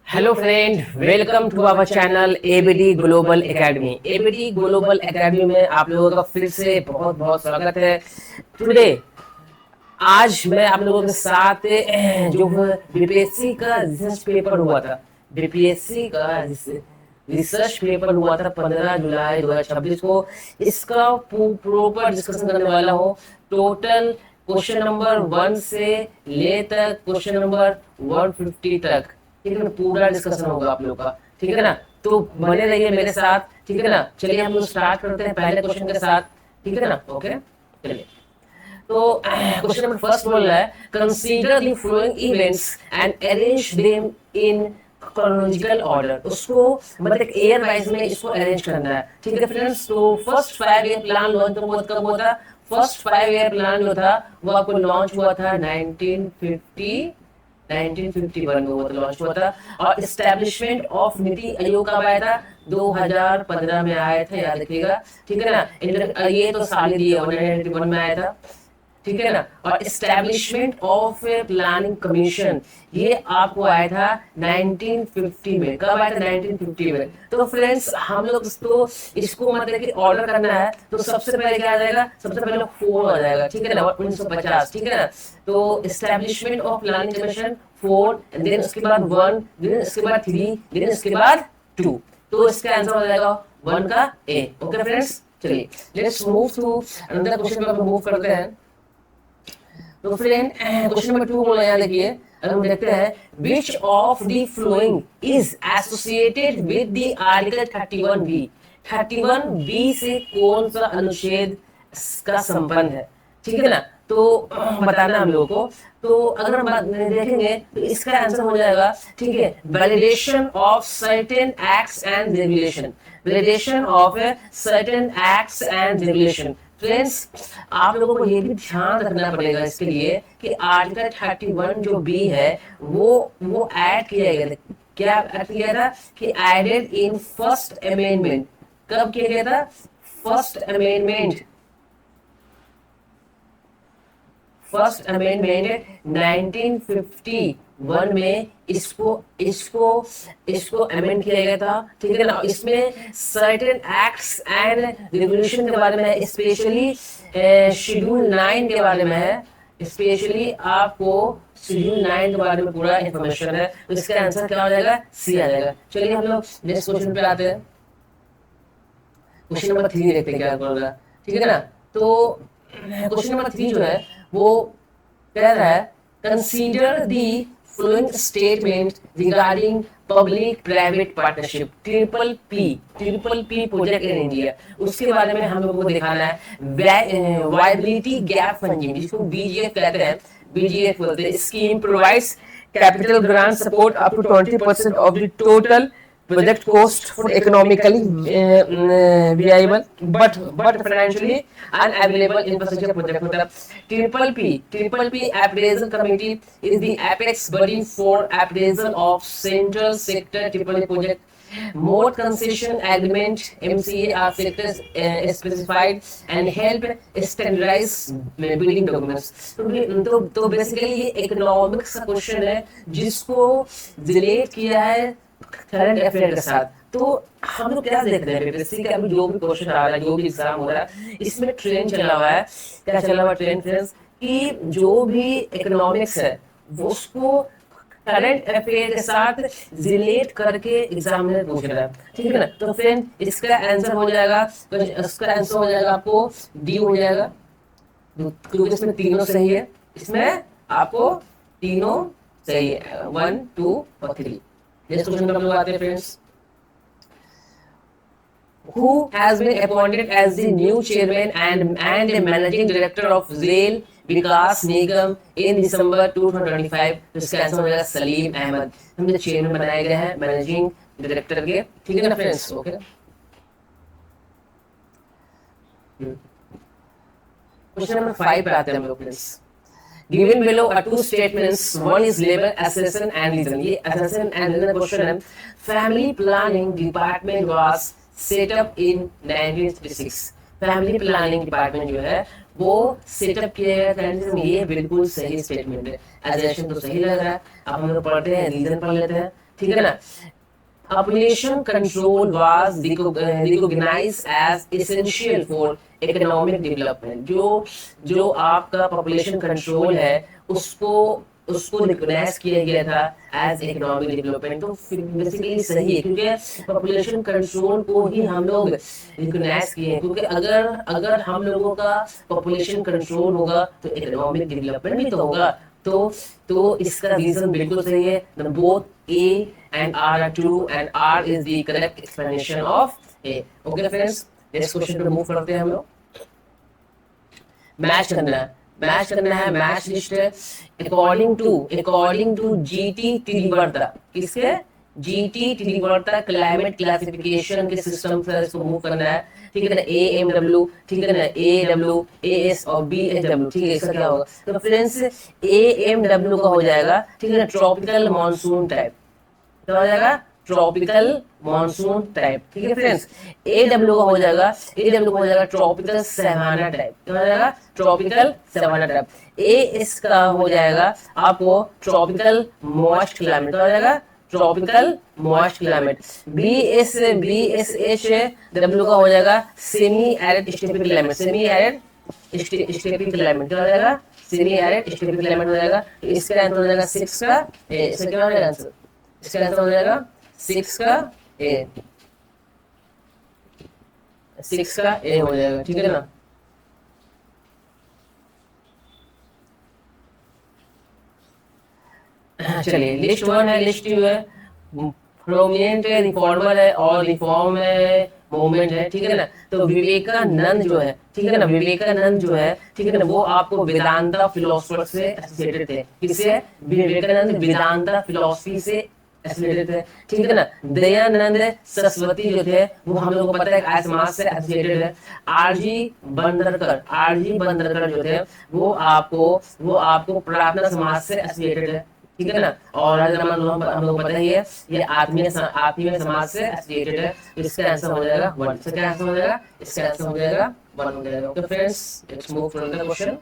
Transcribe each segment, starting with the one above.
Hello friend, welcome to our channel ABD global academy. ABD global academy में आप लोगों का फिर से बहुत बहुत स्वागत है। टुडे आज मैं आप लोगों के साथ जो बीपीएससी का रिसर्च पेपर हुआ था, बीपीएससी का रिसर्च पेपर हुआ था 15 जुलाई 2026 को, इसका प्रॉपर डिस्कशन करने वाला हूँ। टोटल क्वेश्चन नंबर 1 से ले तक क्वेश्चन नंबर 150 तक, ठीक है ना, पूरा डिस्कशन होगा आप लोग का, ठीक है ना। तो बने रहिए मेरे साथ, ठीक है ना। चलिए हम लोग स्टार्ट करते हैं पहले क्वेश्चन के साथ, ठीक है ना। ओके, चलिए। तो क्वेश्चन नंबर फर्स्ट बोल रहा है, consider the following events and arrange them in chronological order. उसको मतलब एक ईयर वाइज में इसको अरेंज करना है, ठीक है फ्रेंड्स। तो फर्स्ट 5 ईयर प्लान लॉन्च कब हुआ था? फर्स्ट 5 ईयर प्लान जो था वो आपको लॉन्च हुआ था 1951 में वो लॉन्च हुआ था। और एस्टेब्लिशमेंट ऑफ नीति आयोग कब आया था? 2015 में आया था, याद रखिएगा, ठीक है ना। ये तो साल ही दिया 1991 में आया था, ठीक है ना। और एस्टेब्लिशमेंट ऑफ प्लानिंग कमीशन ये आपको आया था 1950 में। कब आया था? 1950 में। तो फ्रेंड्स हम लोग तो इसको मतलब कि ऑर्डर करना है, तो सबसे पहले क्या आ जाएगा? सबसे पहले 4 आ जाएगा, ठीक है ना, 1950, ठीक है ना। तो establishment of planning commission 4, then उसके बाद 1, देन उसके बाद 3, देन उसके बाद 2। तो इसका आंसर हो जाएगा 1 का ए। ओके फ्रेंड्स, चलिए let's move to another question पे मूव करते हैं। तो फ्रेंड क्वेश्चन नंबर 2 बोला, यहाँ देखिए, अगर हम देखते हैं, विच of the following is associated with the article 31B। 31B से कौन सा अनुच्छेद का संबंध है, ठीक है ना। तो बताना हम लोगों को। तो अगर हम देखेंगे तो इसका आंसर हो जाएगा, ठीक है, validation of certain acts and regulation. Validation of certain acts and regulation. Friends आप लोगों को ये भी ध्यान रखना पड़ेगा इसके लिए कि आर्टिकल 31 जो बी है वो ऐड किया गया था। क्या ऐड किया था? कि एडेड इन फर्स्ट अमेंडमेंट। कब किया गया था? फर्स्ट अमेंडमेंट, फर्स्ट अमेंडमेंट 1951 में इसको इसको इसको अमेंड किया गया था, ठीक है ना। इसमें सर्टेन एक्ट्स एंड रेगुलेशन के बारे में, स्पेशली शेड्यूल 9 के बारे में है। स्पेशली आपको शेड्यूल 9 के बारे में पूरा इंफॉर्मेशन है। तो इसका आंसर क्या हो जाएगा? सी आ जाएगा। चलिए हम लोग नेक्स्ट क्वेश्चन पे आते हैं। क्वेश्चन नंबर 3 देखते हैं क्या होगा, ठीक है ना। तो क्वेश्चन नंबर 3 जो है वो कह रहा है, consider the following statement regarding public private partnership triple P project in India. उसके बारे में हम लोगों को दिखाना है। वायबिलिटी गैप फंडिंग, जिसको बीजीएफ कहते हैं, बीजीएफ बोलते हैं, scheme provides capital grant support up to 20% of the total project cost for economically viable but financially unavailable infrastructure project। मतलब triple P appraisal committee is the apex body for appraisal of central sector triple project। More concession agreement MCA are sectors specified and help standardize bidding documents। तो basically ये economics का question है जिसको relate किया है current affair के साथ। तो हम लोग क्या देख रहे हैं, बीपीएससी का अभी जो भी क्वेश्चन आ रहा है, जो भी एग्जाम हो रहा है, इसमें ट्रेंड चला हुआ है। क्या चला हुआ ट्रेंड फ्रेंड्स? कि जो भी इकोनॉमिक्स है वो उसको करंट अफेयर के साथ रिलेट करके एग्जामिनर पूछ रहा है, ठीक है ना। तो फ्रेंड इसका आंसर हो जाएगा, तो इसका आंसर हो जाएगा आपको डी हो जाएगा, क्योंकि इसमें तीनों सही है। इसमें आपको तीनों सही है, 1, 2 और 3। नेक्स्ट क्वेश्चन पे हम लोग आते हैं friends. Who has been appointed as the new chairman and managing director of Rail Vikas Nigam in December 2025? तो इसका आंसर हो जाएगा सलीम अहमद। हम जो चेयरमैन बनाए गए हैं मैनेजिंग डायरेक्टर के, ठीक है ना फ्रेंड्स। ओके, क्वेश्चन नंबर 5 पे आते हैं हम लोग friends. Given below are 2 statements. One is labor assessment and reason। ये assessment and reason क्वेश्चन है। Family planning department was set up in 1936। Family planning department जो है वो सेटअप किया गया था। ये बिल्कुल सही स्टेटमेंट है। एजेशन तो सही लग रहा है। अब हम लोग पढ़ते हैं, रीजन पढ़ लेते हैं। ठीक है ना। Population control was recognized as essential for economic development. जो आपका population control है उसको उसको रिकॉग्नाइज किया गया था एज इकोनॉमिक डेवलपमेंट। तो बेसिकली सही है, क्योंकि पॉपुलेशन कंट्रोल को ही हम लोग रिकॉग्नाइज किए हैं, क्योंकि अगर अगर हम लोगों का पॉपुलेशन कंट्रोल होगा तो इकोनॉमिक डेवलपमेंट भी तो होगा। तो इसका रीजन बिल्कुल सही है। Both A and R are true and R is the correct explanation of A. Okay friends, next question पे मूव करते हैं हम लोग। मैच करना है, मैच करना है, match list according to G T Trewartha. किसके? जीटी त्रिवर्ता क्लाइमेट क्लासिफिकेशन के सिस्टम से इसको मूव करना है। ठीक है ना, AMW, ठीक है ना, AW, AS और BHW। ठीक है, इसका क्या होगा? तो फ्रेंड्स AMW का हो जाएगा, ठीक है ना, ट्रॉपिकल मानसून टाइप। क्या हो जाएगा? Tropical monsoon type. ठीक है फ्रेंड्स। AW का हो जाएगा, AW का हो जाएगा ट्रॉपिकल सवाना टाइप। क्या हो जाएगा? Tropical savanna type. AS का हो जाएगा आपको ट्रॉपिकल मॉइस्ट क्लाइमेट। क्या हो जाएगा? Tropical moist climate. BSH W का हो जाएगा semi arid steppic climate. Semi arid steppic climate क्या हो जाएगा? सेमी एरिड स्टेपिक क्लाइमेट हो जाएगा। तो इसका आंसर हो जाएगा 6 का ए। इसका क्या हो जाएगा आंसर? इसका आंसर हो जाएगा 6 का ए। 6 का ए हो जाएगा। ठीक है ना। चलिए, लिस्ट 1 है, लिस्ट 2 है, प्रोमिनेंट है, रिफॉर्मर है और रिफॉर्म है, मूवमेंट है। ठीक है ना। तो विवेकानंद जो है, ठीक है ना, विवेकानंद जो है, ठीक है ना, वो आपको वेदांता फिलोसफर से एसोसिएटेड थे। किससे? विवेकानंद वेदांता फिलोसफी से एसोसिएटेड थे। ठीक है ना। दयानंद सरस्वती जो थे वो हम लोगों को पता है आर्य समाज से एसोसिएटेड है। आरजी बंदरकर जो थे वो आपको प्रार्थना समाज से एसोसिएटेड है। ठीक है ना। और हम लोग पता ही है ये आत्मीय समाज से एसोसिएटेड है। तो इसका आंसर हो जाएगा 1। इसका क्या आंसर हो जाएगा? इसका आंसर हो जाएगा 1 हो जाएगा। Okay friends, let's move to another question.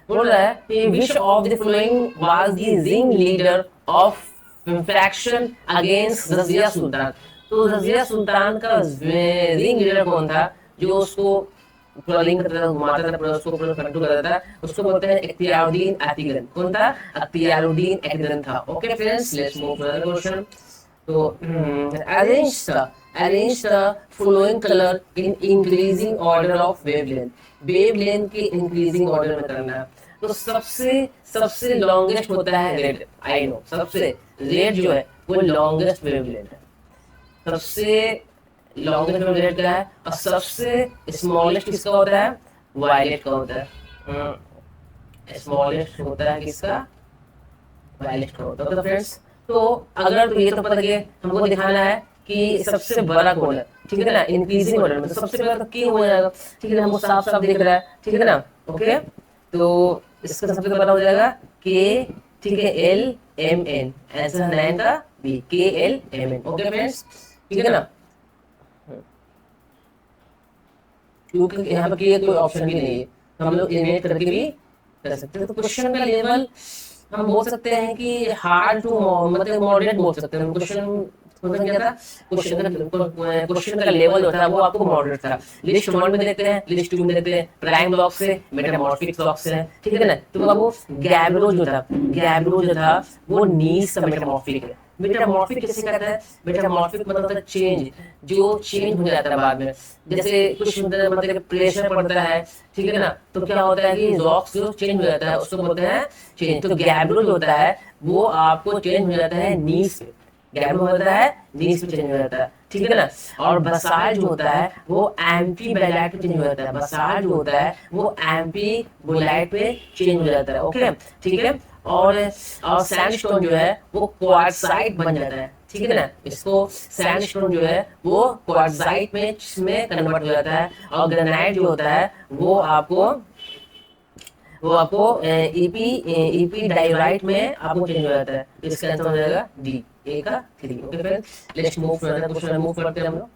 बोल रहा है कि which of the following was the ring leader of fraction against Razia Sultan. तो रजिया सुल्तान का रिंग लीडर कौन था जो उसको पूरा रिंग करता था, घुमाता था, पूरा उसको पूरा कंट्रोल करता था? उसको बोलते हैं इख्तियारुद्दीन अतिगन। कौन था? इख्तियारुद्दीन अतिगन था। Okay friends, let's move to another question. तो arrange the following color in increasing order of wavelength। Wavelength के इंक्रीजिंग ऑर्डर में करना है। तो सबसे लॉन्गेस्ट होता है रेड। आई नो, सबसे रेड जो है वो लॉन्गेस्ट वेवलेंथ है। सबसे लॉन्गेस्ट वेवलेंथ क्या है? और सबसे स्मॉलेस्ट किसका होता है? वायलेट का होता है। स्मॉलेस्ट होता है किसका? वायलेट का होता है। तो फ्रेंड्स, तो अगर तो ये तो पता लगे, हमको दिखाना है कि सबसे बड़ा कौन है। ठीक है ना, इंक्रीजिंग ऑर्डर में। तो सबसे पहले तो के हो जाएगा। ठीक है ना, हमको साफ साफ दिख रहा है। ठीक है ना। ओके, तो इसका सबसे बड़ा हो जाएगा के। ठीक है, LMN। आंसर 9 का बी, KLMN। ओके फ्रेंड्स, ठीक है ना। क्योंकि यहाँ पर के कोई ऑप्शन भी नहीं है, तो हम लोग एलिमिनेट करके भी कर सकते हैं। तो क्वेश्चन का लेवल हम बोल सकते हैं कि हार्ड टू मतलब मॉडरेट बोल सकते हैं। क्या था? क्वेश्चन का लेवल जो था वो आपको मॉडरेट था। लिस्ट 1 में देखते हैं, लिस्ट 2 में देखते हैं, प्राइम ब्लॉक से, मेटामॉर्फिक ब्लॉक से है। ठीक है ना। तो अब वो गैब्रो जो था वो नीस का मेटामॉर्फिक है। मेटामॉर्फिक किसे कहता है? मेटामॉर्फिक मतलब चेंज, जो चेंज हो जाता है बाद में। जैसे कुछ मतलब प्रेशर पड़ता है, ठीक है ना, तो क्या होता है कि रॉक्स जो चेंज हो जाता है उसको बोलते हैं चेंज। तो गैब्रो जो होता है वो आपको चेंज हो जाता है नीस पे। गैब्रो होता है नीस पे चेंज हो जाता है। ठीक है ना। और बसाल्ट जो होता है वो एम्फीबोलाइट पे चेंज हो जाता है। बसाल्ट जो होता है वो एम्फीबोलाइट पे चेंज हो जाता है। ओके, ठीक है। और सैंडस्टोन जो है वो क्वार्टजाइट बन जाता है। ठीक है ना। इसको सैंडस्टोन जो है वो क्वार्टजाइट में कन्वर्ट हो जाता है। और ग्रेनाइट जो होता है वो आपको ईपी डाइराइट में आपको चेंज हो जाता है। इसका आंसर हो जाएगा डी, ए का 3। Okay friends, let's move to another question. Move करते हैं हम लोग।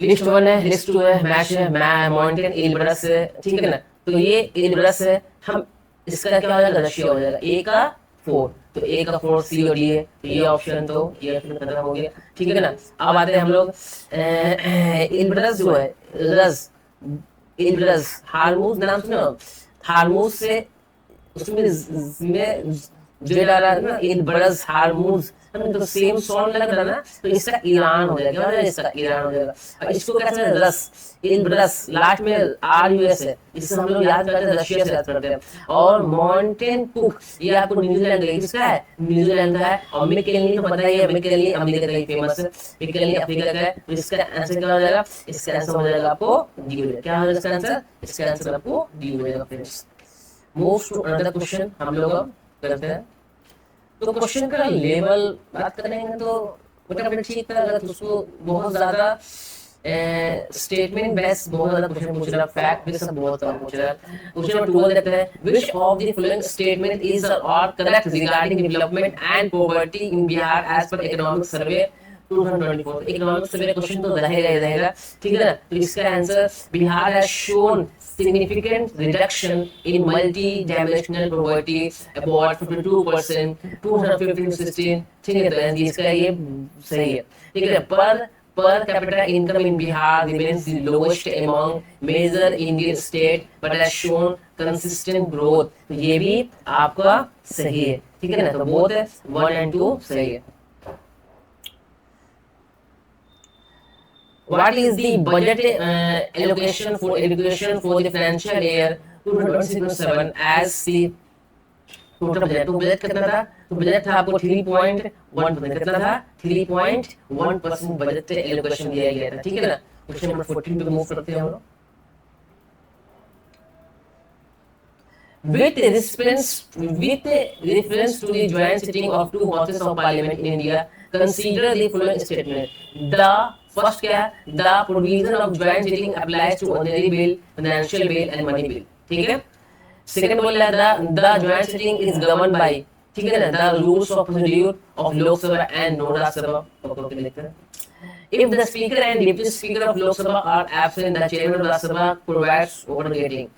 लिस्ट 1 है, लिस्ट 2 है, मैच है, माउंटेन एल्ब्रस है। ठीक है ना। तो ये इनवर्स है, हम इसका क्या हो जाएगा, रेशियो हो जाएगा ए का 4, तो ए का 4 सी और डी है, तो ये ऑप्शन खत्म हो गया, ठीक है ना। अब आते हैं हम लोग इनवर्स जो है, रस इनवर्स हार्मोस नाम सुना, हार्मोस से उसमें जेड आ रहा है ना, इनवर्स हार्मोस, तो सेम साउंड लग रहा ना, तो इसका ईरान हो जाएगा, इसका ईरान हो जाएगा। और इसको कहते हैं रस, इनवर्स लास्ट में आर यू एस है, इससे हम लोग याद करते हैं, रशिया से याद करते हैं। और माउंटेन कुक ये आपको न्यूजीलैंड का, किसका है, न्यूजीलैंड का है। और मैककिनली तो पता ही है, मैककिनली अमेरिका का फेमस है, मैककिनली अफ्रीका का है। तो इसका आंसर क्या हो जाएगा, इसका आंसर हो जाएगा आपको डी हो जाएगा। क्या हो जाएगा इसका आंसर, इसका आंसर आपको डी हो जाएगा friends. Move to another question हम लोग अब करते हैं। तो क्वेश्चन का लेवल बात करेंगे तो मोटामोटी ठीक था, अगर उसको बहुत ज्यादा स्टेटमेंट बेस्ड बहुत ज्यादा क्वेश्चन पूछ रहा, फैक्ट बेस्ड बहुत ज्यादा पूछ रहा। क्वेश्चन नंबर 2 देखते हैं, which of the following statement is are correct regarding development and poverty in Bihar as per economic survey 2024। Economic survey question तो रहेगा, ठीक है ना। तो इसका answer, Bihar has shown significant reduction in multi-dimensional poverty about 52%, 215-16, ठीक है। तो इसका ये सही है, ठीक है। per capita income in Bihar remains the lowest among major Indian state but has shown consistent growth, तो ये भी आपका सही है, ठीक है ना। तो बोथ 1 and 2 सही है। What is the budget allocation for education for the financial year 2026-27 as the total budget? तो बजट कितना था, तो बजट था आपको 3.1%, कितना था 3.1% बजट एलोकेशन दिया गया था, ठीक है ना। क्वेश्चन नंबर 14 पे मूव करते हैं हम लोग। With reference to the joint sitting of two houses of parliament in India, consider the following statement. The first क्या, the provision of joint sitting applies to ordinary bill, financial bill and money bill, ठीक है। Second बोल रहा है the joint sitting is governed by, ठीक है ना, the rules of procedure of Lok Sabha and non Rajya Sabha. If the speaker and deputy speaker of Lok Sabha are absent, the chairman of Rajya Sabha provides order getting.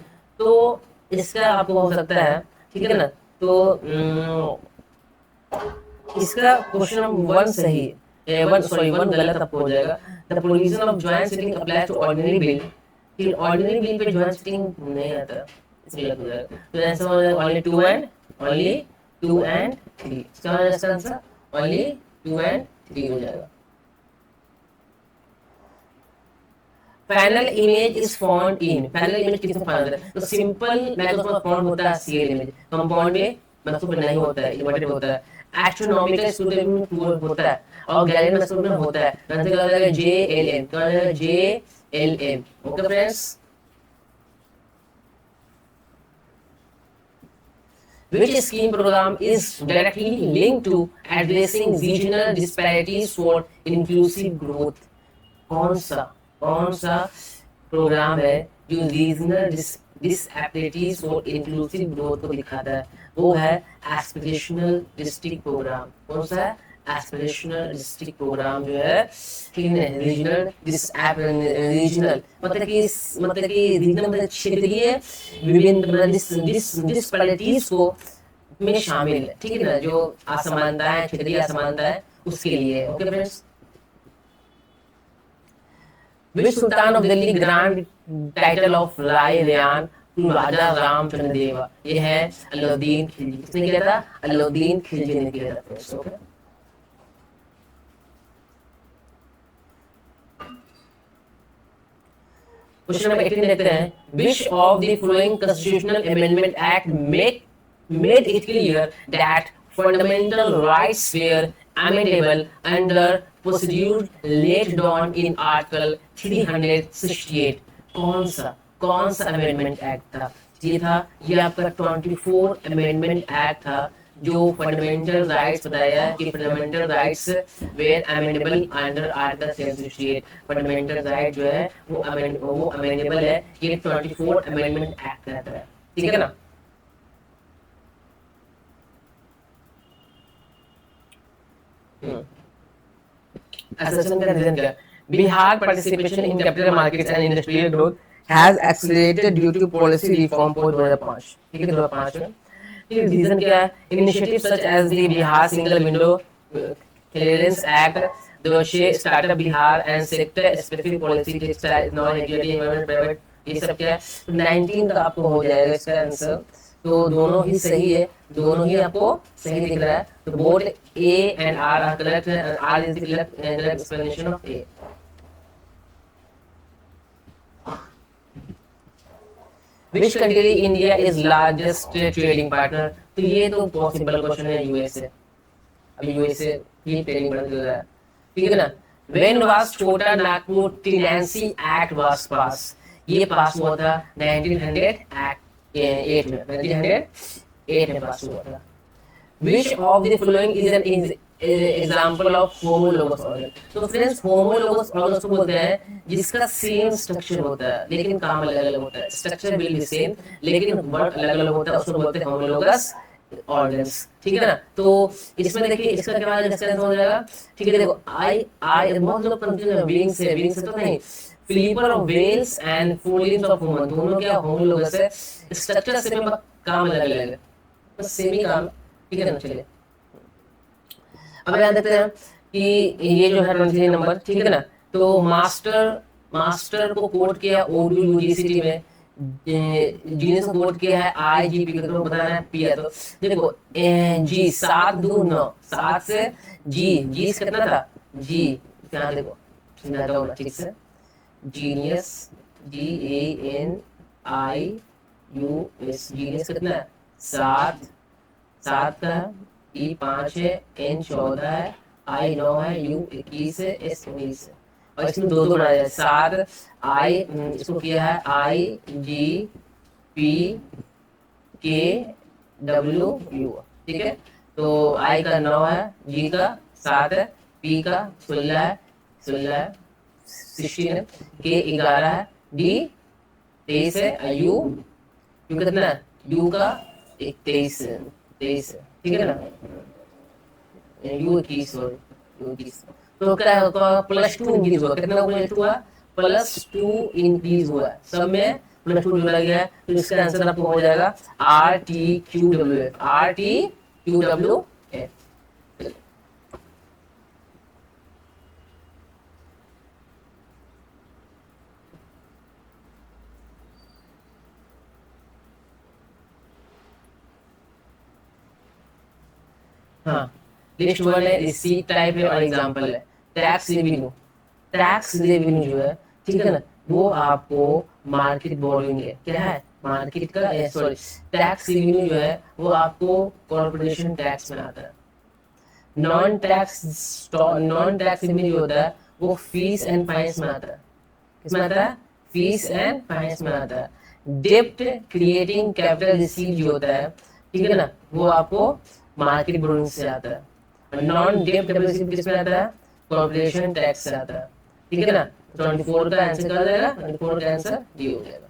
तो इसका आपको हो सकता है, ठीक है ना। तो इसका क्वेश्चन नंबर 1 सही है, 1 गलत आपको हो जाएगा। The provision of joint sitting applies to ordinary bill, फिर ऑर्डिनरी बिल पे जॉइंट सिटिंग नहीं आता, इसलिए गलत हो जाएगा। तो आंसर हो जाएगा ओनली 2 एंड 3। इसका आंसर ओनली 2 एंड 3 हो जाएगा। Final image is found in, final image किसमें फाउंड है, तो सिंपल माइक्रोसॉफ्ट फाउंड होता है सीएल इमेज, कंपाउंड में मतलब नहीं होता है, इन्वर्टेड होता है। एस्ट्रोनॉमिकल स्टूडेंट में होता है और गैलेरियन स्टूडेंट में होता है। आंसर क्या हो जाएगा जेएलएम, क्या हो जाएगा JLM. Okay friends, which scheme program is directly linked to addressing regional disparities for inclusive growth? कौन सा प्रोग्राम है जो रीजनल डिसएबिलिटीज और इंक्लूसिव ग्रोथ को दिखाता है, वो है एस्पिरेशनल डिस्ट्रिक्ट प्रोग्राम। कौन सा है, एस्पिरेशनल डिस्ट्रिक्ट प्रोग्राम जो है, ठीक है। रीजनल रीजनल मतलब कि रीजनल क्षेत्रीय विभिन्न डिसपैरिटीज को में शामिल है, ठीक है ना, जो असमानताएं, क्षेत्रीय असमानताएं उसके लिए। Okay friends, Which Sultan of Delhi grant title of Rai Ryan to Raja Ram Chandra Deva? ये है अलाउद्दीन खिलजी। किसने किया था, अलाउद्दीन खिलजी ने किया था। क्वेश्चन नंबर 18 देखते हैं, Which of the following constitutional amendment act made it clear that fundamental rights were amendable under procedure laid down in Article 368? कौन सा अमेंडमेंट एक्ट था, ये आपका 24 अमेंडमेंट एक्ट था, जो फंडामेंटल राइट्स बताया कि fundamental rights were amendable under article 368। Fundamental right जो है वो अमेंडेबल है, ये 24 अमेंडमेंट एक्ट कहता है, ठीक है ना। Assessment का रीजन क्या, Bihar participation in capital markets and industrial growth has accelerated due to policy reform post 2005, ठीक है 2005 में। रीजन क्या है? Initiative such as the Bihar single window clearance act, 2006 startup Bihar and sector specific policy textile non regulatory environment private, ये सब क्या है? 19 का आपको हो जाएगा इसका आंसर। तो दोनों ही सही है, दोनों ही आपको सही दिख रहा है। तो both A and R are correct, R is the correct explanation of A. Which country India is largest trading partner? तो ये तो बहुत सिंपल क्वेश्चन है, यूएसए। अभी यूएसए ही ट्रेडिंग पार्टनर चल रहा है, ठीक है ना। When was छोटा नागपुर टेनेंसी एक्ट was पास? ये पास हुआ था 1908 में, 1908 में पास हुआ था। Which of the following is an example of homologous organ? तो फ्रेंड्स homologous organ को बोलते हैं जिसका सेम स्ट्रक्चर होता है लेकिन काम अलग अलग होता है। स्ट्रक्चर विल बी सेम लेकिन वर्क अलग अलग होता है, उसको बोलते हैं homologous organs, ठीक है ना। तो इसमें देखिए इसका क्या डिस्टेंस हो जाएगा, ठीक है। देखो आई आई बहुत लोग कंफ्यूज है, विंग से तो नहीं। Flipper of whales and forelimbs of human दोनों क्या होमोलोगस है, स्ट्रक्चर सेम काम अलग अलग है, बस सेम ही काम, ठीक है ना। चलिए अब ध्यान देते हैं कि ये जो है 23 नंबर, ठीक है ना। तो मास्टर को कोट किया ओडू यूजीसीटी में, जीनियस को कोट किया है आईजीपी को, तो बताना है पी है। तो देखो जी 7 2 9 7 से जी से कितना था जी, यहाँ देखो समझाता हूँ ठीक से। जीनियस GANIUS जीनियस कितना है 7 का है, ई 5 है, एन 14 है, आई 9 है, यू 21 है, एस 19 है। और इसमें दो बनाया जाए 7 आई, इसको किया है IGPKWU, ठीक है। तो आई का 9 है, जी का 7 है, पी का 16 है, 16 है, के 11 है, डी 23 है, यू कितना है, यू का 23 है, ठीक है ना। यू 21 तो क्या होगा +2 इंक्रीज हुआ, कितना हुआ +2 इंक्रीज हुआ, सब में +2 जोड़ा गया है। तो इसका आंसर आपको हो जाएगा RTQW। हाँ लिस्ट वन है, रिसीट टाइप है और एग्जांपल है। टैक्स रेवेन्यू जो है, ठीक है ना, वो आपको मार्केट बोरोइंग है, क्या है मार्केट का सॉरी टैक्स रेवेन्यू जो है वो आपको कॉर्पोरेशन टैक्स में आता है। नॉन टैक्स रेवेन्यू जो होता है वो फीस एंड फाइन्स में आता है, किसमें आता है फीस एंड फाइन्स में आता है। डेप्ट क्रिएटिंग कैपिटल रिसीव जो होता है, ठीक है ना, वो आपको मार्केट बोरोइंग से आता है। नॉन डेप्ट कैपिटल किसमें आता है कॉर्पोरेशन टैक्स से आता है, ठीक है ना। 24 का आंसर क्या हो जाएगा, 24 का आंसर डी हो जाएगा।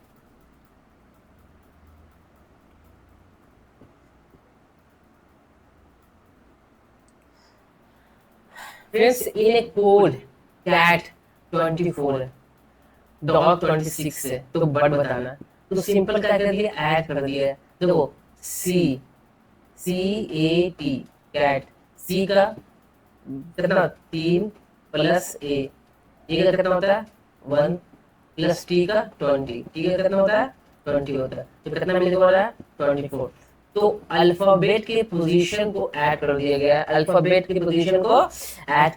Friends in a code cat 24 है, डॉग 26 है, तो बर्ड बताना। तो सिंपल क्या कर दिया ऐड कर दिया है। देखो CAT कैट, सी का कितना 3 + A, ए का कितना होता है 1 + T का 20, टी का कितना होता है 20 होता है, तो कितना मिलने वाला है 24। तो अल्फाबेट के पोजीशन को ऐड कर दिया गया है, अल्फाबेट की पोजीशन को ऐड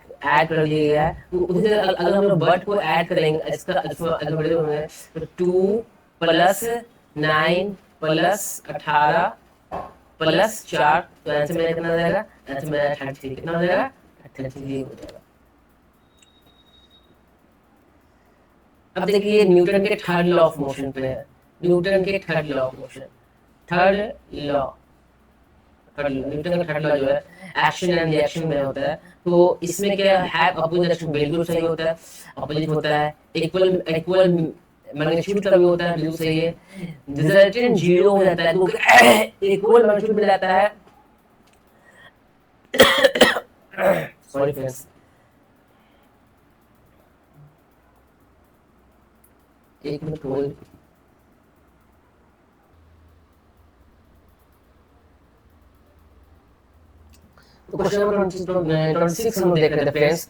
कर दिया गया है। तो उसी तरह अगर हम लोग बर्ड को ऐड करेंगे इसका अल्फाबेट में, तो 2 + 9 + 18 + 4, तो आंसर मेरा कितना हो जाएगा, आंसर मेरा 33 कितना हो जाएगा 33 हो जाएगा। अब देखिए न्यूटन के थर्ड लॉ ऑफ मोशन पे है, न्यूटन के third law of motion, Newton का थर्ड लॉ जो है एक्शन एंड रिएक्शन में होता है। तो इसमें क्या है अपोजिट एक्शन बिल्कुल सही होता है, अपोजिट होता है, इक्वल मैग्नीट्यूड का भी होता है बिल्कुल सही है, रिजल्टेंट 0 हो जाता है तो इक्वल मैग्नीट्यूड मिल जाता है। सॉरी फ्रेंड्स, एक मिनट होल्ड। तो क्वेश्चन नंबर 26 हम देख रहे थे फ्रेंड्स।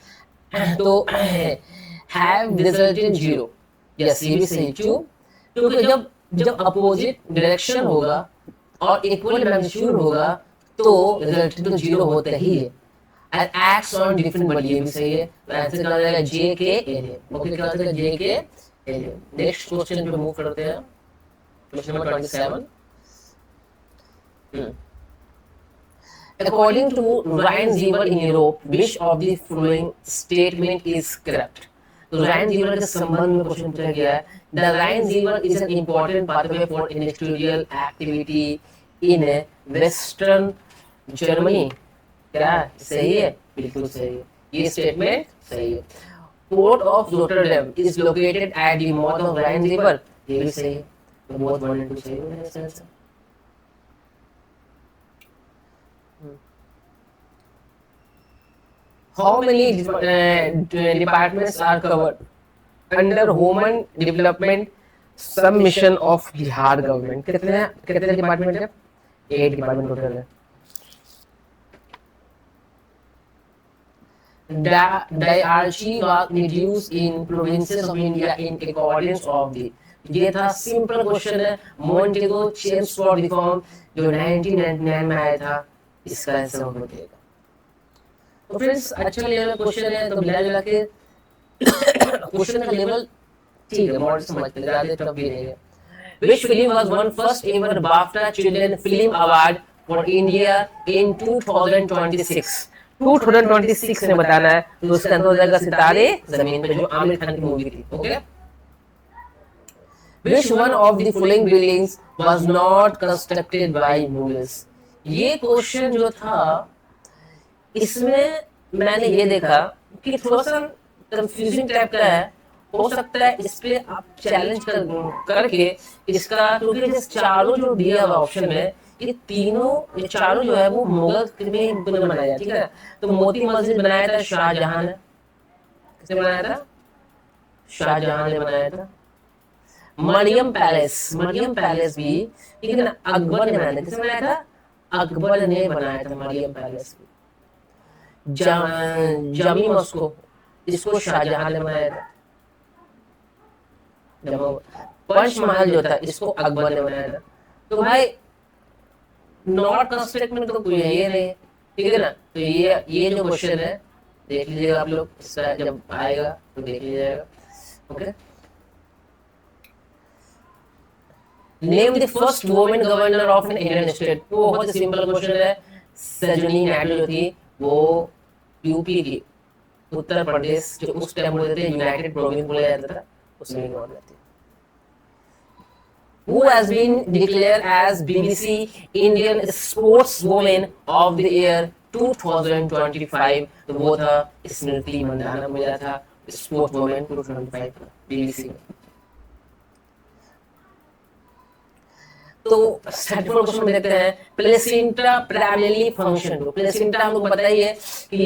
तो have result in zero, yes ये भी सही। क्यों? क्योंकि जब जब अपोजिट डायरेक्शन होगा और इक्वल मैग्नीट्यूड होगा तो रिजल्ट तो जीरो होता ही है। And acts on different body, ये भी सही है। तो आंसर क्या हो जाएगा? जे के एलियन। ओके, क्या हो जाएगा? जे के एलियन। नेक्स्ट क्वेश्चन पे मूव करते हैं, question number 27। According to Rhine-Zieber in Europe, which of the following statement is correct? तो Rhine-Zieber के संबंध में क्वेश्चन पूछा गया है। The Rhine-Zieber is an important pathway for industrial activity in Western Germany। क्या सही है? बिल्कुल सही है, ये स्टेटमेंट सही है। Port of Rotterdam is located at the mouth of Rhine-Zieber, ये भी सही है। तो बहुत 1 and 2 सही है। How many departments are covered under Human Development Submission of Bihar government? कितने डिपार्टमेंट है? 8 डिपार्टमेंट टोटल है। Diarchy was introduced in provinces of India in accordance of the, ये था सिंपल क्वेश्चन है। मोंटेगो चेम्स फॉर रिफॉर्म जो 1999 में आया था, इसका आंसर हो जाएगा। तो फ्रेंड्स अच्छा लेवल क्वेश्चन है, तो मिला जुला के क्वेश्चन का लेवल ठीक है, मॉडल समझते ज्यादा टफ भी नहीं है। Which film was won first ever BAFTA Children Film Award for India in 2026? 2026 में बताना है। तो उसका आंसर हो जाएगा सितारे जमीन पे, जो आमिर खान की मूवी थी। Okay, Which one of the following buildings was not constructed by Mughals? ये क्वेश्चन जो था इसमें मैंने ये देखा कि थोड़ा सा कंफ्यूजिंग टाइप का है। हो सकता है इस पे आप चैलेंज करके इसका, क्योंकि चारों जो दिया हुआ ऑप्शन में ये तीनों, ये चारों जो है वो मुगल में बनाया, ठीक है। तो मोती मस्जिद बनाया था शाहजहां ने। किसने बनाया था? शाहजहां ने बनाया था। मरियम पैलेस भी, ठीक है ना, अकबर ने बनाया था। किसने बनाया था? अकबर ने बनाया था मरियम पैलेस भी। जामी मस्जिद, इसको शाहजहां ने बनाया था। पंचमहल जो था इसको अकबर ने बनाया था। तो भाई नॉट कंस्ट्रक्ट में तो कोई है ये नहीं, ठीक है ना। तो ये जो क्वेश्चन है देख लीजिएगा आप लोग, इसका जब आएगा तो देख लीजिएगा। Okay, name the first women governor of an Indian state. बहुत सिंपल क्वेश्चन है। सरोजिनी नायडू जो थी वो यूपी की, उत्तर प्रदेश जो उस टाइम बोलते थे यूनाइटेड प्रोविंस बोला जाता था, उसमें गवर्नर थी। Who has been declared as BBC Indian Sportswoman of the Year 2025? तो वो था स्मृति मंदाना, मिला था स्पोर्ट्सवुमन 2025 BBC में। तो स्टैटिफोर क्वेश्चन में देखते हैं। Placenta primary function. तो प्लेसेंटा हमको पता ही है कि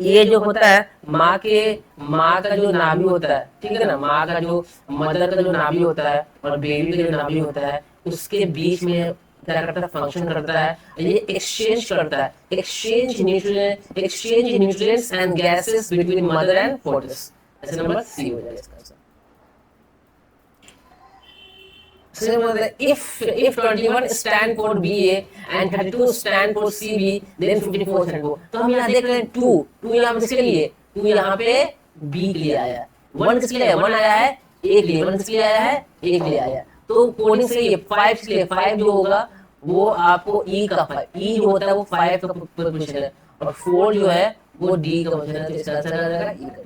ये जो होता है माँ का जो नाभि होता है, ठीक है ना, माँ का जो मदर का जो नाभि होता है और बेबी का जो नाभि होता है, उसके बीच में क्या करता है? फंक्शन करता है। ये एक्सचेंज करता है, exchange nutrients and gases between mother and photos. ऐसे नंबर सी हो जाएगा इसका। If 21 stand for BA and 32 stand for CB, then 54 stand for। तो हम यहाँ देख रहे हैं 2 यहाँ पे किसके लिए? 2 यहाँ पे B के लिए आया है। 1 किसके लिए? 1 आया है A के लिए। 1 किसके लिए आया है? A के लिए आया है। तो कोडिंग से ये 5 के लिए 5 जो होगा वो आपको E का 5, E जो होता है वो 5 का पोजीशन है, और 4 जो है वो D का पोजीशन है। तो इसका आंसर आ जाएगा E का।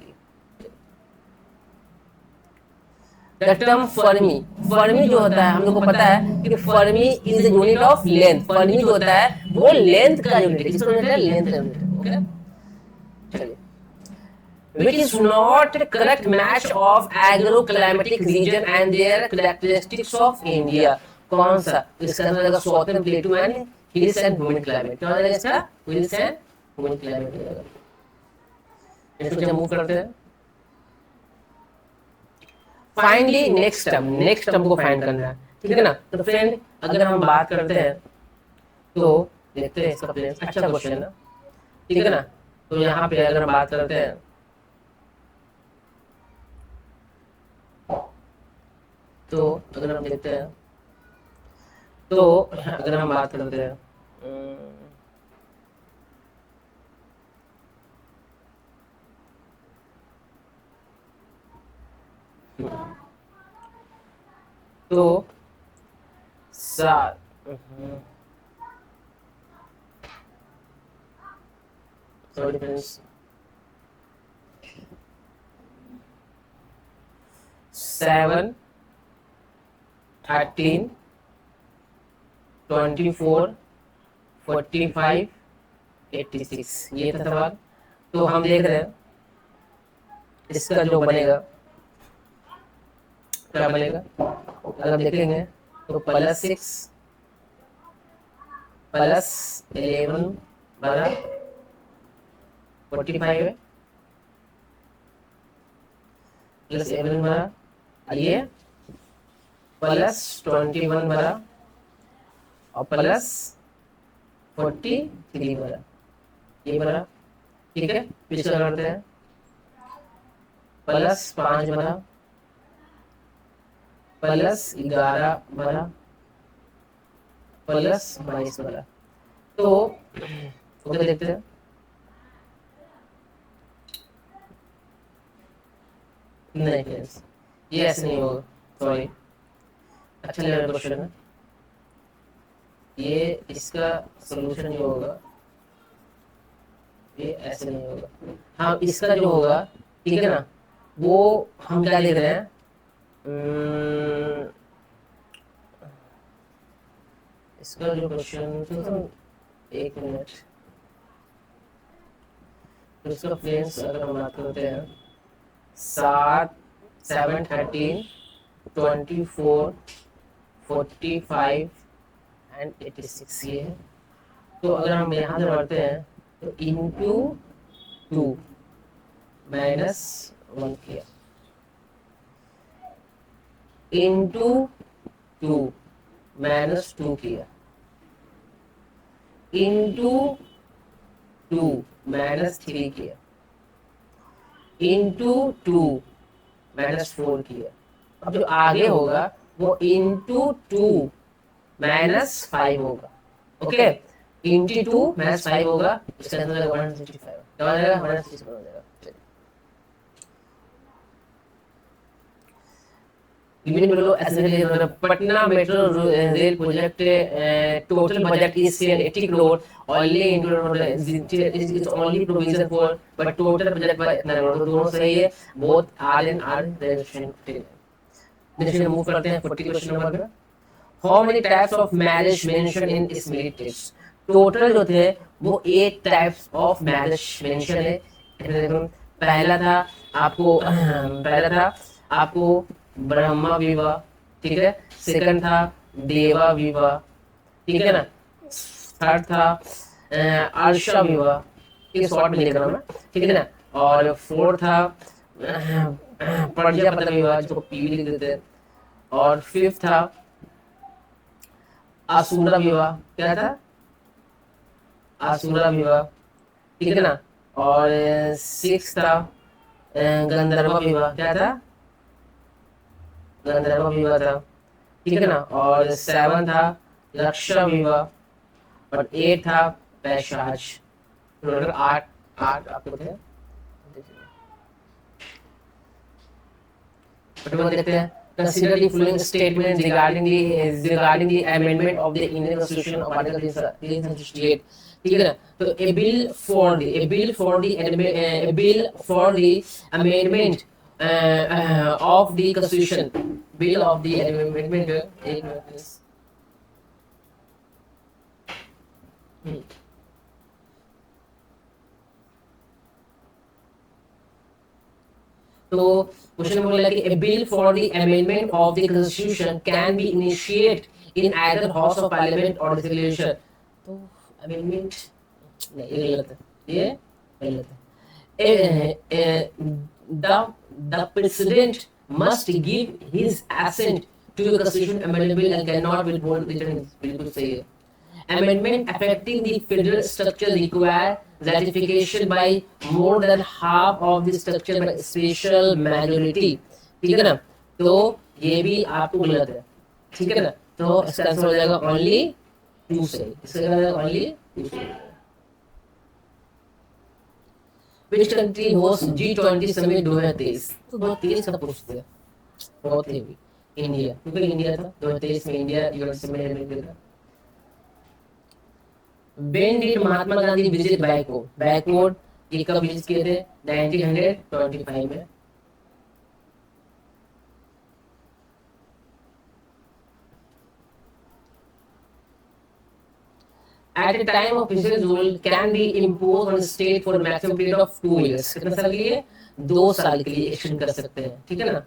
The term फर्मी जो होता है हम लोग को पता है कि Fermi is the unit of length. Fermi जो होता है वो लेंथ का यूनिट है। किसका यूनिट है? लेंथ का यूनिट है। ओके, चलिए। Which is not correct match of agroclimatic region and their characteristics of India? कौन सा? इसका आंसर आएगा southern प्लेटू and hills and humid climate. क्या आएगा इसका? हिल्स एंड ह्यूमिड क्लाइमेट आएगा। इसको जब मूव करते हैं फाइनली नेक्स्ट टर्म को फाइंड करना है, ठीक है ना। तो फ्रेंड अगर हम बात करते हैं तो देखते हैं इसका प्लेस। अच्छा क्वेश्चन है। ठीक है ना। तो यहाँ पे अगर हम बात करते हैं तो अगर हम देखते हैं तो अगर हम बात करते हैं तो सात सॉरी फ्रेंड्स 7 13 24 45 86 ये था सवाल। तो हम देख रहे हैं इसका जो बनेगा क्या बनेगा, अगर हम देखेंगे तो +6 +11 बराबर 45 है, +11 बराबर ये +21 बराबर और +43 बराबर ये बराबर। ठीक है, पिछला करते हैं +5 बराबर +11 बराबर +22 बराबर। तो ओके देखते हैं नहीं फ्रेंड्स ये ऐसे नहीं होगा, सॉरी अच्छा लग रहा क्वेश्चन है, ये इसका सॉल्यूशन जो होगा ये ऐसे नहीं होगा। हाँ इसका जो होगा ठीक है ना, वो हम क्या देख रहे हैं इसका जो क्वेश्चन तो एक मिनट, तो इसका फ्रेंड्स अगर हम बात करते हैं 7 13 24 45 एंड 86 ये है। तो अगर हम यहाँ से बढ़ते हैं तो इंटू 2 -1 किया, इंटू 2 -2 किया, इंटू 2 -3 किया, इंटू 2 -4 किया। अब जो आगे होगा वो इंटू 2 -5 होगा। ओके, इंटू 2 -5 होगा, इसका आंसर 165 क्या हो जाएगा, 165 हो जाएगा। Patna metro rail project total budget is 80 crore, only is only provision for but total budget पर इतना करोड़। तो दोनों सही है, both are in R relation. Next move करते हैं 40 क्वेश्चन नंबर पे। How many types of marriage mention in this text. Total जो थे वो 8 टाइप्स ऑफ मैरिज मेंशन है। पहला था आपको ब्रह्मा विवाह, ठीक है। सेकंड था देवा विवाह, ठीक है ना। थर्ड था अर्षा विवाह, ठीक है, शॉर्ट में लिख रहा हूँ मैं, ठीक है ना। और फोर्थ था प्रजापति विवाह, जिसको पीवी लिख देते हैं। और फिफ्थ था असुरा विवाह, क्या था, असुरा विवाह, ठीक है ना। और सिक्स था गंधर्व विवाह, क्या था, गंधर्व विवाह था, ठीक है ना। और 7 था रक्षा विवाह और 8 था पैशाच। टोटल 8 आपको थे। देखते हैं consider the following statement regarding the amendment of the Indian Constitution of Article 368, ठीक है ना। तो a bill for the amendment of the Constitution, bill of the amendment, एक मिनट please। तो क्वेश्चन बोला कि a bill for the amendment of the constitution can be initiated in either house of parliament or legislature। तो amendment नहीं, ये गलत है, ये गलत है। The president must give his assent to the constitution amendment bill and cannot be withdrawn। बिल्कुल सही है। Amendment affecting the federal structure require ratification by more than half of the structure by special majority. ठीक है ना, तो ये भी आपको गलत है, ठीक है ना, तो इसका आंसर हो जाएगा ओनली टू सही, इसका आंसर हो जाएगा ओनली टू सही। Which country hosts G20 summit 2023? तो 2023 का पूछते हैं, बहुत ही इंडिया, क्योंकि इंडिया था 2023 में, इंडिया यूएस में मिल गया। When did Mahatma Gandhi visit backward? Backward ये कब विजिट किए थे? 1925 में। At a time of his rule can be imposed on the state for a maximum period of 2 years. कितने साल के लिए? 2 साल के लिए एक्सटेंड कर सकते हैं, ठीक है ना।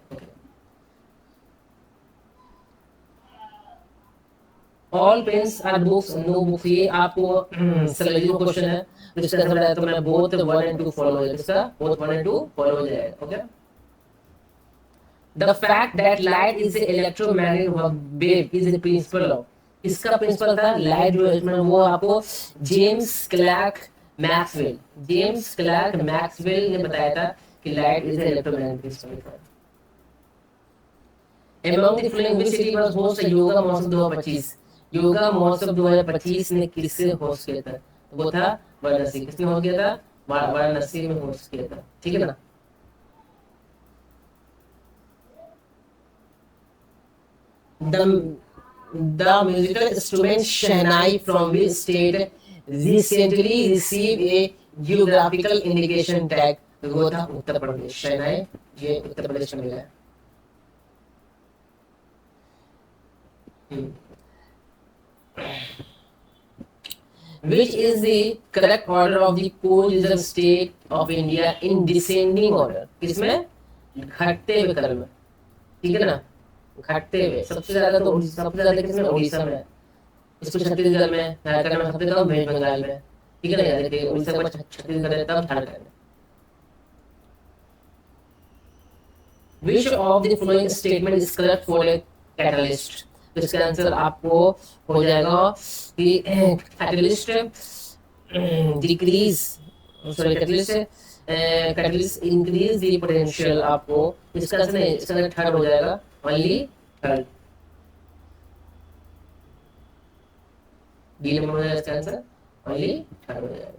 All pens are books no books, ये आपको सिलेबस क्वेश्चन है, तो इसका आंसर है, तो मैं बोथ 1 and 2 फॉलो हो जाएगा, इसका बोथ 1 and 2 फॉलो हो जाएगा, okay. The fact that light is a electromagnetic wave is the principle of, इसका प्रिंसिपल था लाइट जो है वो आपको James Clerk Maxwell, James Clerk Maxwell ने बताया था कि light is electromagnetic principle. Among the following which city was host yoga Mahotsav 2025? Yoga Mahotsav 2025 ने किससे होस्ट किया था? वो था वाराणसी। किसने होस्ट किया था? वाराणसी में होस्ट किया था, ठीक है ना। The musical instrument shehnai from which state recently received a geographical indication tag? वो था उत्तर प्रदेश, शहनाई ये उत्तर प्रदेश में मिला है। Which is the correct order of the co-reserve state of India in descending order? किसमें? घटते हुए क्रम में, ठीक है ना, घटते हुए। सबसे ज्यादा किसमें? उड़ीसा में, इसको छत्तीसगढ़ में, झारखंड में, सबसे ज्यादा वेस्ट बंगाल में, ठीक है ना। याद रखिए उड़ीसा को छत्तीसगढ़ है, तब झारखंड में। Which of the following statement is correct for a catalyst? तो इसका आंसर आपको हो जाएगा कि catalyst decrease, sorry catalyst increase the potential, आपको इसका आंसर नहीं, इसका आंसर थर्ड हो जाएगा, ओनली थर्ड, डी नंबर हो जाएगा इसका आंसर, ओनली थर्ड हो जाएगा।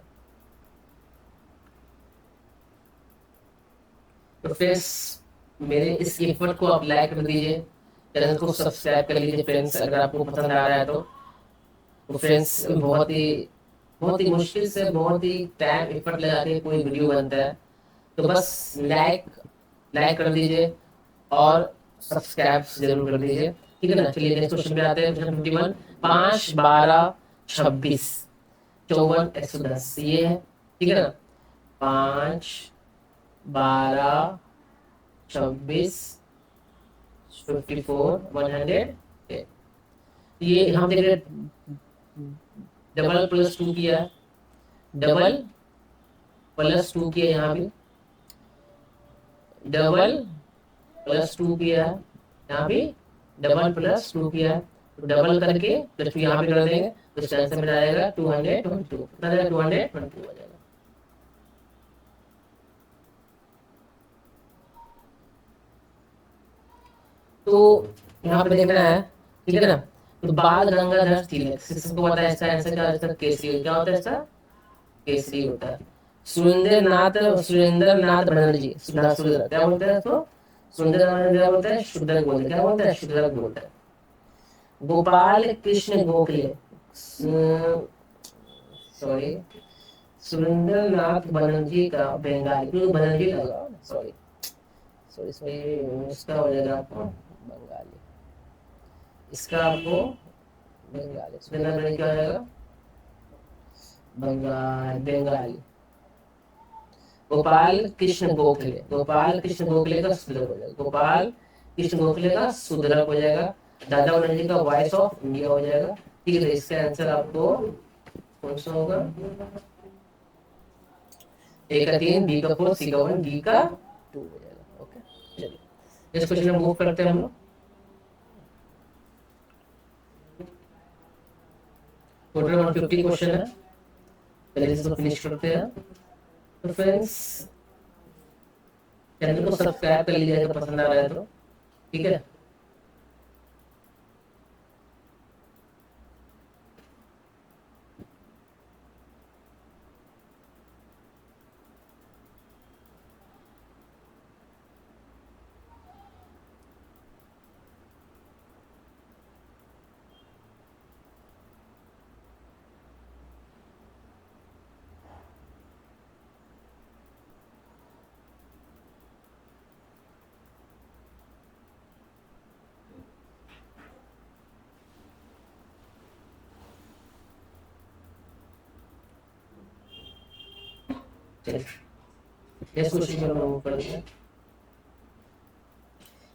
तो फ्रेंड्स मेरे इस एफर्ट को आप लाइक कर दीजिए, चैनल को सब्सक्राइब कर लीजिए फ्रेंड्स, अगर आपको पसंद आ रहा है तो फ्रेंड्स बहुत ही मुश्किल से, बहुत ही टाइम एफर्ट लगा के कोई वीडियो बनता है, तो बस लाइक कर दीजिए और सब्सक्राइब जरूर कर दीजिए, ठीक है ना। चलिए नेक्स्ट क्वेश्चन पे आते हैं। क्वेश्चन 51, 5 12 26 54 110 ये है, ठीक है ना। 5 12 26 54 100, ये हम देख रहे डबल प्लस 2 किया, डबल प्लस 2 किया, यहाँ पे डबल प्लस 2 किया, यहाँ पे डबल प्लस 2 किया, तो डबल करके प्लस 2 यहाँ पे कर देंगे, तो इसका आंसर मिल जाएगा 222, कितना जाएगा 222 आ जाएगा। तो यहाँ पे देखना है, ठीक है ना। तो बाल गंगाधर तिलक, किसको पता है इसका आंसर क्या होता है? केसरी। क्या होता है इसका? केसरी होता है। सुरेंद्र नाथ बनर्जी, क्या बोलते हैं इसको? सुरेंद्र नाथ क्या बोलते हैं? शुद्रक बोलते हैं। क्या बोलते हैं? शुद्रक बोलते हैं। गोपाल कृष्ण गोखले, सॉरी सुरेंद्र नाथ बनर्जी का बंगाली, बनर्जी लगा, सॉरी इसका हो जाएगा आपको बंगाली, इसका आपको बंगाली, सुरेंद्र क्या हो जाएगा? बंगाली। गोपाल कृष्ण गोखले, गोपाल कृष्ण गोखले का सुधरक हो जाएगा, गोपाल कृष्ण गोखले का सुधरक हो जाएगा। दादा बनर्जी का वॉइस ऑफ इंडिया हो जाएगा, ठीक है। इसका आंसर आपको कौन सा होगा? ए का 3, बी का 4, सी का 1, डी का 2 हो जाएगा, ओके। चलिए इस क्वेश्चन में मूव करते हैं हम लोग। टोटल 150 क्वेश्चन है, पहले इसको फिनिश करते हैं। तो फ्रेंड्स चैनल को सब्सक्राइब कर लीजिएगा पसंद आ रहा है तो, ठीक है। चलिए इस क्वेश्चन को मूव करते हैं।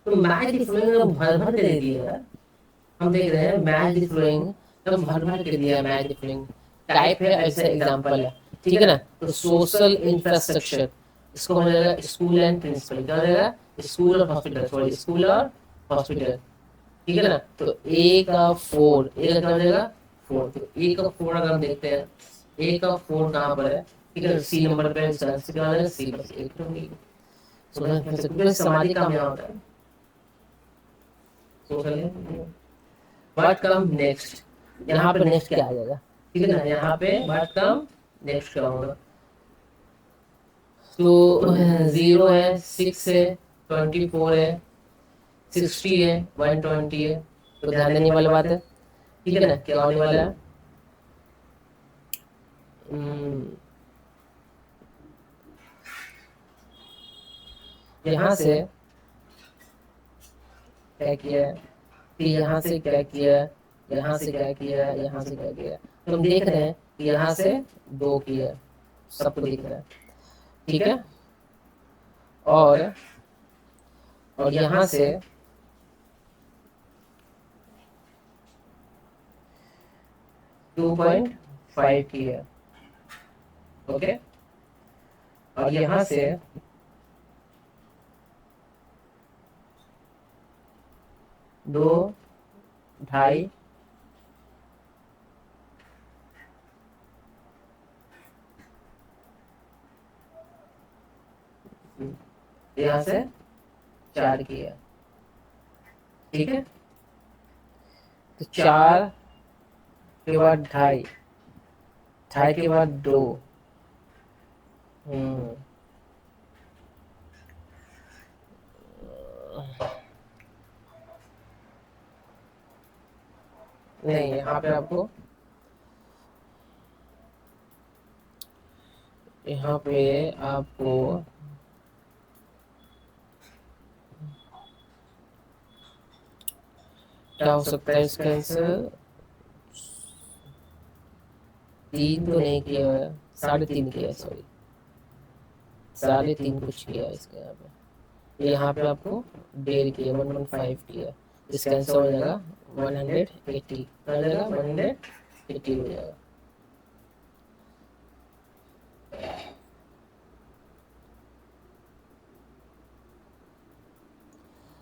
तो मैच द फ्लोइंग भर भर के दे दिया है, हम देख रहे हैं मैच द फ्लोइंग तो भर भर के दिया है। मैच द फ्लोइंग टाइप है, ऐसे एग्जांपल है, ठीक है ना। तो सोशल इंफ्रास्ट्रक्चर, इसको हो जाएगा स्कूल एंड प्रिंसिपल, क्या हो जाएगा स्कूल और हॉस्पिटल, सॉरी स्कूल और हॉस्पिटल, ठीक है ना। तो ए का 4, ए का क्या हो जाएगा 4। तो ए का 4 अगर हम देखते हैं, ए का 4 कहाँ पर है, ठीक है, सी नंबर पे क्या हो जाएगा सी बस एक तो नहीं। क्योंकि सामाजिक काम यहाँ होता है, सोशल। व्हाट कम नेक्स्ट, यहाँ पे नेक्स्ट क्या आ जाएगा, ठीक है ना। यहाँ पे व्हाट कम नेक्स्ट क्या होगा, तो 0 है, 6 है, 24 है, 60 है, 120 है। तो ध्यान देने वाली बात है, ठीक है ना। क्या होने वाला है, यहाँ से क्या किया, फिर यहाँ से क्या किया, यहाँ से क्या किया, यहाँ से क्या किया। तो हम देख रहे हैं कि यहाँ से 2 किया, सबको दिख रहा है, ठीक है। और यहाँ से 2.5 किया, ओके। और यहाँ से 2.5, यहाँ से 4 किया, ठीक है। तो 4 के बाद 2.5, 2.5 के बाद 2, नहीं यहाँ पे आपको, यहाँ पे आपको क्या हो सकता है इसका आंसर, 3 तो नहीं किया है, 3.5 किया, सॉरी 3.5 कुछ किया है इसका। यहाँ पे आपको 1.5 किया, 1.5 किया। इसका आंसर हो जाएगा 180, हो जाएगा 180 हो जाएगा।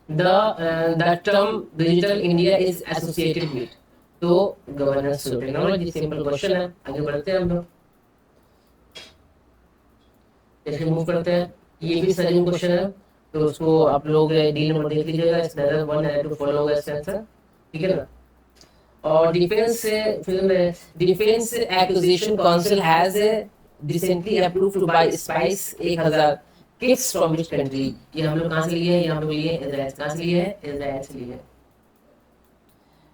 The term digital India is associated with, तो governance through technology, simple question है। आगे बढ़ते हैं हम लोग, जैसे मूव करते हैं। ये भी सही क्वेश्चन है, तो उसको आप लोग डी नंबर देख लीजिएगा, इस नजर 1 है टू फॉलो होगा इसका आंसर, ठीक है ना। और defence film, defence acquisition council has recently approved to buy spice 1000 kits from which country. ये हम लोग कहाँ से लिए हैं, यहाँ पे लिए इजराइल, कहाँ से लिए हैं, इजराइल से लिए।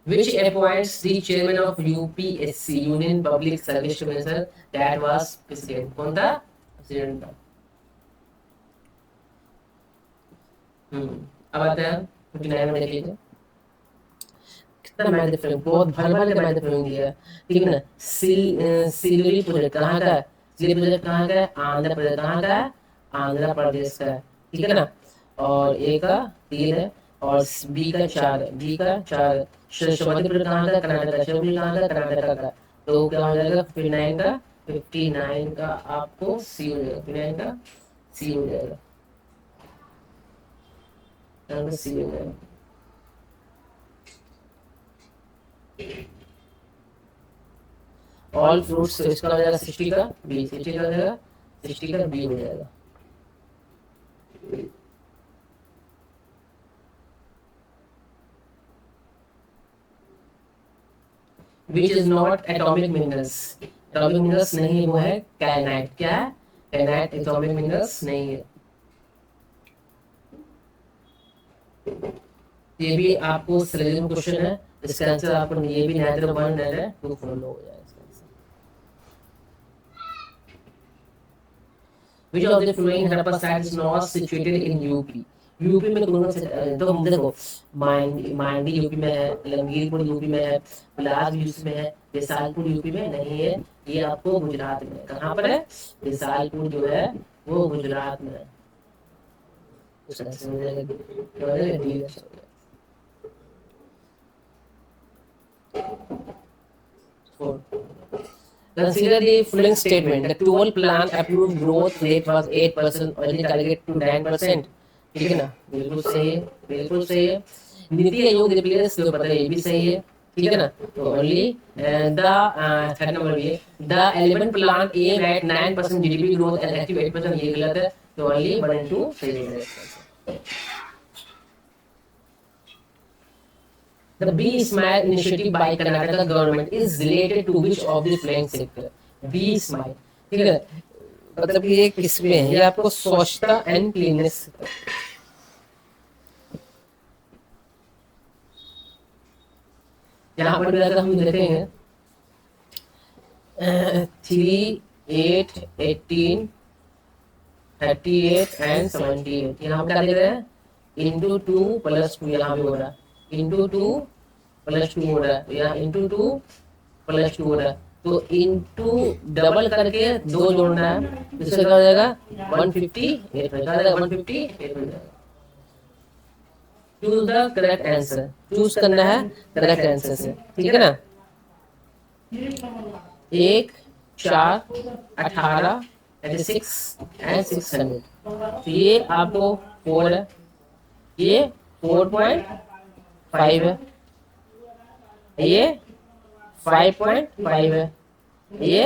Which appoints the chairman of UPSC Union Public Service Commission that was president, कौन था प्रेसिडेंट था। अब आते हैं 59 में, देख लीजिए कितना मैथ फिल्म, बहुत भर भर के मैथ फिल्म दिया है, ठीक है ना। सिल्वरी प्रोजेक्ट कहाँ का है, सिल्वरी प्रोजेक्ट कहाँ का है, आंध्र प्रदेश, कहाँ का है, आंध्र प्रदेश का है, ठीक है ना। और ए का 3 है, और बी का 4 है, बी का 4 है। मध्य प्रदेश कहाँ का, कर्नाटक का, शिवपुरी कहाँ का, कर्नाटक का। तो क्या हो जाएगा 59 का आपको सी हो जाएगा, 59 का सी हो जाएगा, सी हो जाएगा। ऑल फ्रूट्स, तो इसका हो जाएगा 60 का बी, 60 का हो जाएगा 60 का बी हो जाएगा। Which is not atomic minerals, atomic minerals नहीं, वो है कैनाइट। क्या है? कैनाइट एटॉमिक मिनरल्स नहीं है। ये भी आपको सिलेबस में क्वेश्चन है, इसका आंसर आपको ये भी नेदर 1 नेदर 2 फॉलो हो जाएगा इसका answer. Which of the following Harappa sites is not situated in UP? UP में कौन से, तो देखो मांडी यूपी में है, लंगीरपुर यूपी में है, बिलास यूपी में है, विशालपुर यूपी में नहीं है, ये आपको गुजरात में है। कहाँ पर है? विशालपुर जो है वो गुजरात में है। Consider the following statement: the 12 plan approved growth rate was 8%, only target to 9%। ठीक है ना, बिल्कुल सही है, बिल्कुल सही है। नीति आयोग रिप्लेस जो पता है ये भी सही है, ठीक है ना। तो ओनली द थर्ड नंबर भी है, the 11 plan aim at 9% GDP growth and achieve 8%, ये गलत है। तो ओनली 1 and 2 सही है। The Be Smile initiative by Karnataka government is related to which of the following sector? Be Smile, ठीक है, मतलब ये किसमें है? ये आपको स्वच्छता एंड क्लीननेस, यहाँ पर अगर हम देखेंगे 3, 8, 18, 38 एंड 78, यहाँ पर क्या दे रहे हैं? इंटू 2 प्लस 2, यहाँ पे हो रहा है इंटू 2 प्लस 2 हो रहा है, यहाँ इंटू 2 प्लस 2 हो रहा है। तो इंटू डबल करके 2 जोड़ना है, इससे क्या हो जाएगा? 158 हो जाएगा, 158 हो जाएगा। Choose the correct answer, choose करना है करेक्ट आंसर से, ठीक है ना। 1, 4, 18, 36 एंड 600, तो ये आपको 4 है, ये 4.5 है, ये 5.5 है, ये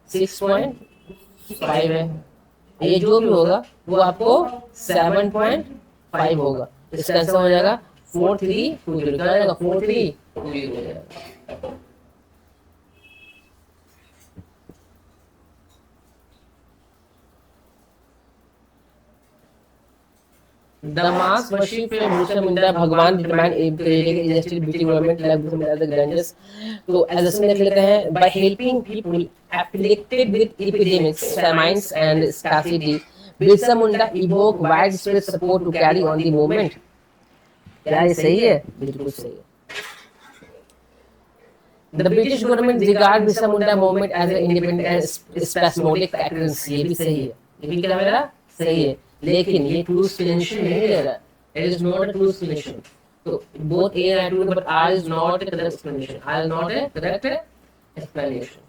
6.5 है, ये जो भी होगा वो आपको 7.5 होगा। इसका आंसर हो जाएगा 4320, क्या हो जाएगा? 4320 हो जाएगा। The mass worship Birsa Munda भगवान determine industrial beauty development like Birsa Munda the ग्रेंडर्स। तो एज देख लेते हैं, by helping people affiliated with epidemics, famines and scarcity, Birsa Munda evoke widespread support to carry on the movement. क्या ये सही है? बिल्कुल सही है। The British government regard Birsa Munda movement as an independent and spasmodic utterance, ये भी सही है, ये भी क्या मेरा सही है, लेकिन ये ट्रू एक्सप्लेनेशन नहीं दे रहा, it is not a true explanation. तो both A and true, but R is not a correct explanation, R is not a correct explanation.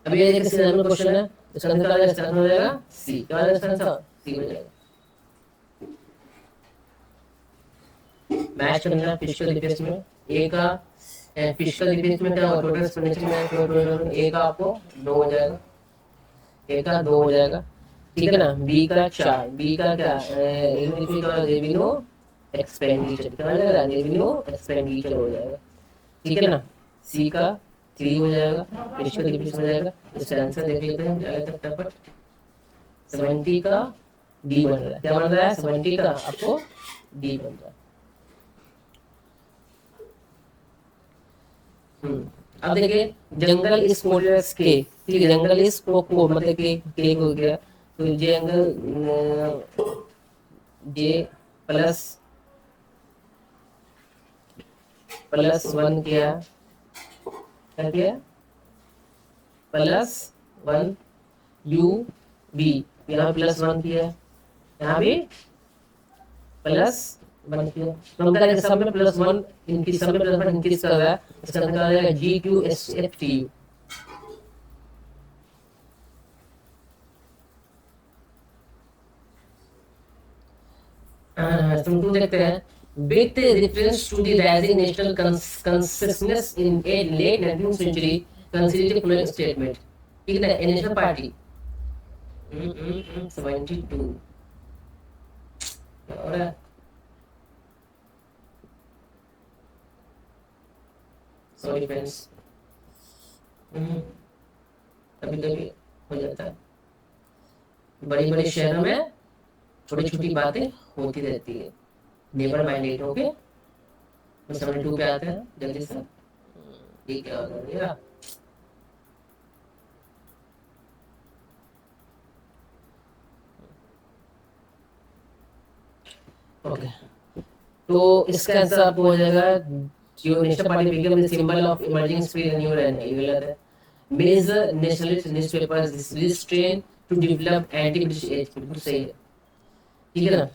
अब ये देखिए सिंपल क्वेश्चन है, इसका आंसर हो जाएगा सी, क्या हो जाएगा आंसर? सी हो जाएगा। मैच करना फिजिकल डिफेंस में, ए का फिजिकल डिफेंस में क्या होगा? टोटल एक्सप्लेनेशन में ए का आपको 2 हो जाएगा, ए का 2 हो जाएगा, ठीक है ना। बी का 4, बी का क्या? रेवेन्यू एक्सपेंडिचर, क्या हो जाएगा? रेवेन्यू एक्सपेंडिचर हो जाएगा, ठीक है ना। सी का 3 हो जाएगा, फिजिकल डिफेंस हो जाएगा। इसका आंसर देख लेते हैं क्या लगता है, 70 का डी बन रहा है, क्या बन रहा है? 70 का आपको डी बन रहा है। अब देखिए, जंगल इज कोल्डर्स के, ठीक है, जंगल इज को मतलब के हो गया, तो जे एंगल जे प्लस 1 किया, क्या किया? +1 यू बी, यहाँ +1 किया, यहाँ भी +1 किया, तो हम करेंगे सब में +1 इनकी, सब में +1 इंक्रीज कर रहा है, इसका आंसर आ जाएगा GQSFTU। तुम देखते हैं, with reference to the rising national consciousness in a late 19th century, consider the following statement, ठीक है ना। नेशनल पार्टी 72 और सॉरी फ्रेंड्स, कभी कभी हो जाता है, बड़ी बड़ी शहरों में छोटी छोटी बातें होती रहती है। नेबर माइंडेड हो गए, 72 पे आते हैं जल्दी से। ये क्या हो गया, ओके। तो इसका आंसर आपको हो जाएगा, जो national party become the symbol of emerging spirit new and ये गलत है। Major nationalist newspapers restrain to develop anti British as, बिल्कुल सही है, ठीक है ना।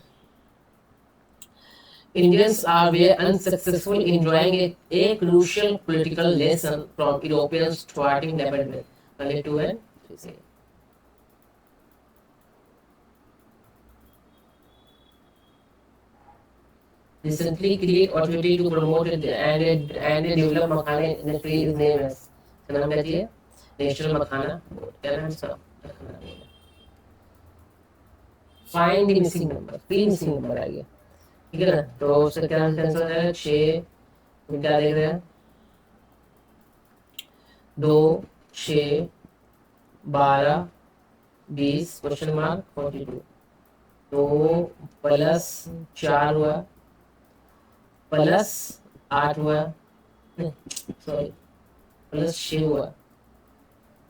Indians are very unsuccessful in drawing a crucial political lesson from Europeans thwarting development. Only 2 and 3. Recently create authority to promote and develop makhana industry is named as, नाम क्या है, national मखाना board, क्या नाम इसका, find the missing number, 3 missing number आ गया, ठीक है ना। तो उसका क्या आंसर है, 6, क्या देख रहे हैं, 2, 6, 12, 20 क्वेश्चन मार्क 42, तो प्लस 4 हुआ, प्लस 8 हुआ, सॉरी प्लस 6 हुआ,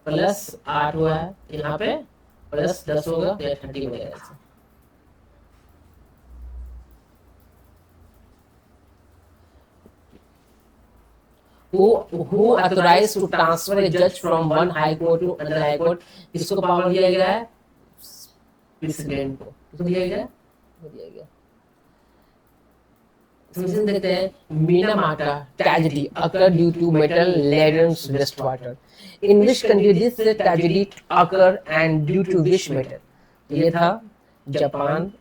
प्लस 8 हुआ है, यहाँ पे प्लस 10 होगा तो 30 हो जाएगा। who authorized to transfer a judge from one high court to another high court, किसको पावर दिया गया है, प्रेसिडेंट को, किसको दिया गया, दिया गया। समझ देखते हैं, Minamata tragedy occurred due to metal laden wastewater. In which country this tragedy occurred and due to which metal? ये था जापान,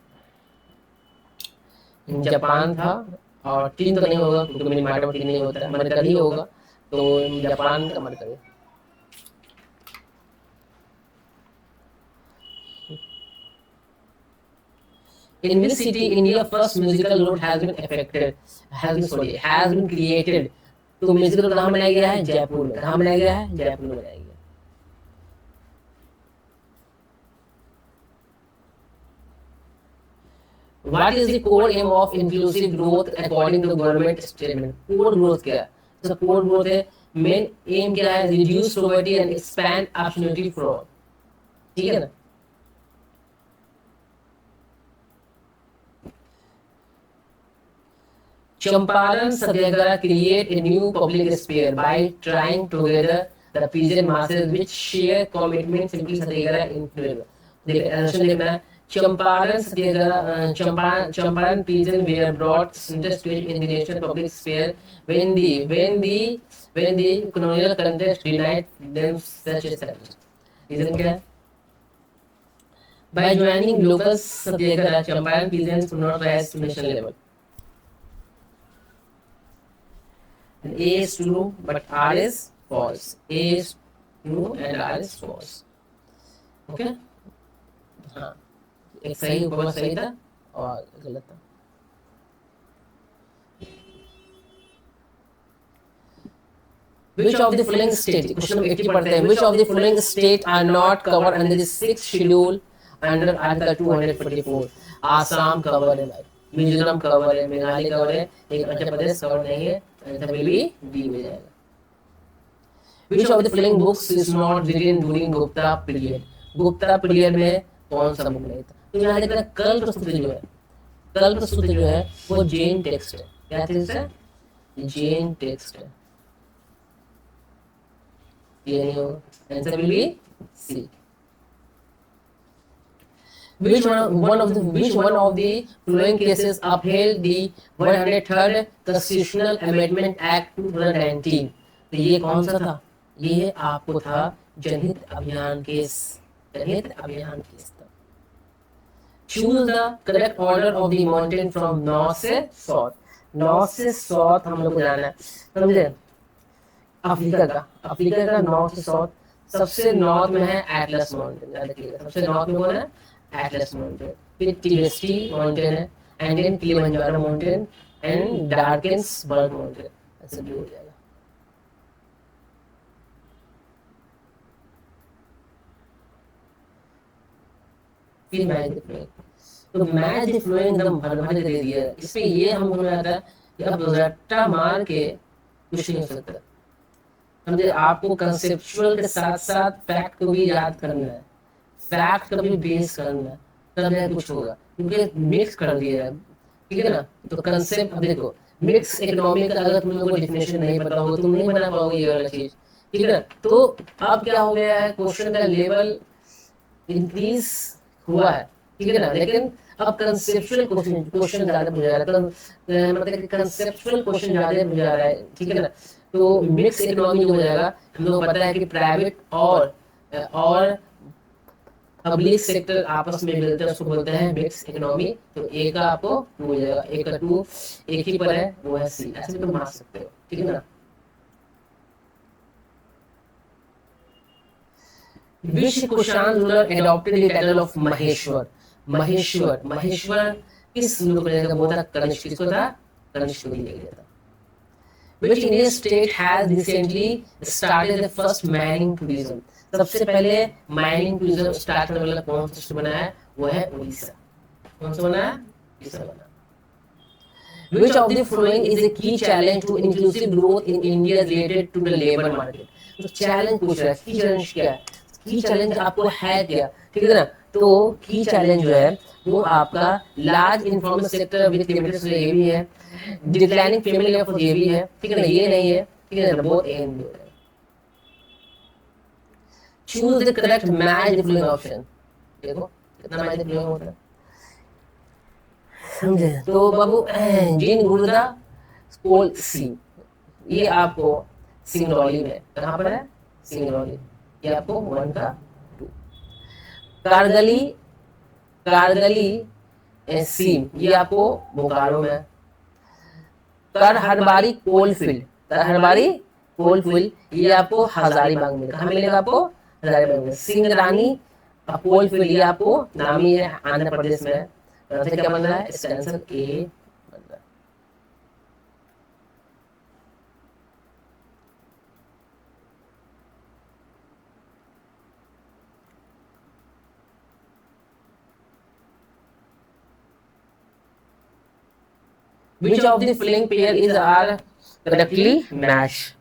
जापान था, और 3 तो नहीं होगा क्योंकि मिनीमाटा में 3 नहीं होता है, मरकरी होगा, तो जापान का mercury. In which city India first musical note has been created? तो म्यूजिकल कहाँ बनाया गया है, जयपुर में। कहाँ बनाया गया है, जयपुर में बनाया गया। What is the core aim of inclusive growth according to the government statement? Core growth क्या है? तो core growth है, main aim क्या है, reduce poverty and expand opportunity for all, ठीक है ना। Champaran Satyagraha create a new public sphere by trying together the peasant masses which share commitment simply Satyagraha influence. देखना Champaran Satyagraha, Champaran peasants were brought center stage in the national public sphere when the colonial context denied them such a service. Reason क्या है? By joining local Satyagraha, Champaran peasants could not rise to national level. And A is true, but R is false. A is true and R is false. Okay? हाँ, एक सही ऊपर सही था और गलत था। Which of the following state, question number 80 पढ़ते हैं, which of the following state are not covered under the 6th schedule under article 244? Assam cover है भाई, मिजोरम कवर है, मेघालय कवर है, लेकिन मध्य प्रदेश कवर नहीं है, आंसर विल बी डी में जाएगा। Which of the following books is not written during Gupta period? Gupta period में कौन सा बुक नहीं था? तो यहाँ देखना कल्पसूत्र जो है, कल्पसूत्र जो है वो जैन टेक्स्ट है। क्या टेक्स्ट है? जैन टेक्स्ट है। ये नहीं होगा, answer will be C. Which one of the following cases upheld the 103rd Constitutional Amendment Act 2019? तो ये कौन सा था? ये आपको था जनहित अभियान केस, जनहित अभियान केस था। Choose the correct order of the mountain from north से south। नॉर्थ से साउथ हम लोग को जाना है, समझे। अफ्रीका का नॉर्थ से साउथ, सबसे नॉर्थ में है एटलस माउंटेन, याद रखिएगा सबसे नॉर्थ में कौन है, एटलस माउंटेन, फिर टिबेस्टी माउंटेन है, and then Kilimanjaro mountain and Drakensberg mountain, ऐसे भी हो जाएगा। फिर मैच द फ्लोइंग, तो मैच द फ्लोइंग एकदम भर भर के दे दिया है। इसमें ये हम समझ में आता है कि अब रट्टा मार के कुछ नहीं हो सकता, समझे, आपको कंसेप्चुअल के साथ साथ फैक्ट को भी याद करना है, फैक्ट का भी बेस करना है, तब जाके कुछ होगा, क्योंकि मिक्स कर दिया है, ठीक है ना। तो कंसेप्ट, अब देखो मिक्स इकोनॉमी का अगर तुम लोगों को डिफिनेशन नहीं पता हो, तुम नहीं बना पाओगे ये वाला चीज, ठीक है ना। तो अब क्या हो गया है, क्वेश्चन का लेवल इंक्रीज हुआ है, ठीक है ना, लेकिन अब कंसेप्चुअल क्वेश्चन ज्यादा पूछा जा रहा है, मतलब कि कंसेप्चुअल क्वेश्चन ज्यादा पूछा जा रहा है, ठीक है ना। तो मिक्स इकोनॉमी हो जाएगा, हम लोग पता है कि प्राइवेट और पब्लिक सेक्टर आपस में मिलते हैं, उसको बोलते हैं मिक्स इकोनॉमी। तो ए का आपको टू हो जाएगा, ए का टू, एक ही पर है वो है सी, ऐसे तुम मान सकते हो, ठीक है ना। Which Kushan ruler adopted the title of Maheshwar? Maheshwar किस रूलर को दिया गया, वो था कनिष्क, किसको था, कनिष्क को दिया गया था। Which Indian state has recently started the first mining tourism? सबसे पहले माइनिंग टूरिज्म स्टार्ट करने वाला कौन सा स्टेट बना है, वो है उड़ीसा। कौन सा बना है, उड़ीसा बना। Which of the following is a key challenge to inclusive growth in India related to the labor market? तो चैलेंज पूछ रहा है, की चैलेंज क्या है, की चैलेंज आपको है क्या, ठीक है ना। तो की चैलेंज जो है वो आपका large informal sector with limited, ये भी है, डिक्लाइनिंग फैमिली लेवल, ये भी है, ठीक है ना, ये नहीं है, ठीक है ना, both A and B. Choose the correct match the following option, देखो कितना मैच द फॉलोइंग होता है, समझे। तो बाबू जिन गुर्दा स्पोल सी, ये आपको सिंगरौली में, कहाँ पर है, सिंगरौली, ये आपको वन का टू। कारगली, कारगली सीम, ये आपको बोकारो में। कर हरबारी कोलफील्ड, कर हरबारी कोलफील्ड, ये आपको हजारीबाग में, कहाँ मिलेगा आपको, हजारीबाग में। सिंगरानी कोलफील्ड, ये आपको नामी है, आंध्र प्रदेश में। तो क्या बन रहा है, इसका आंसर ए बन रहा है। Which of the following pair is are correctly matched?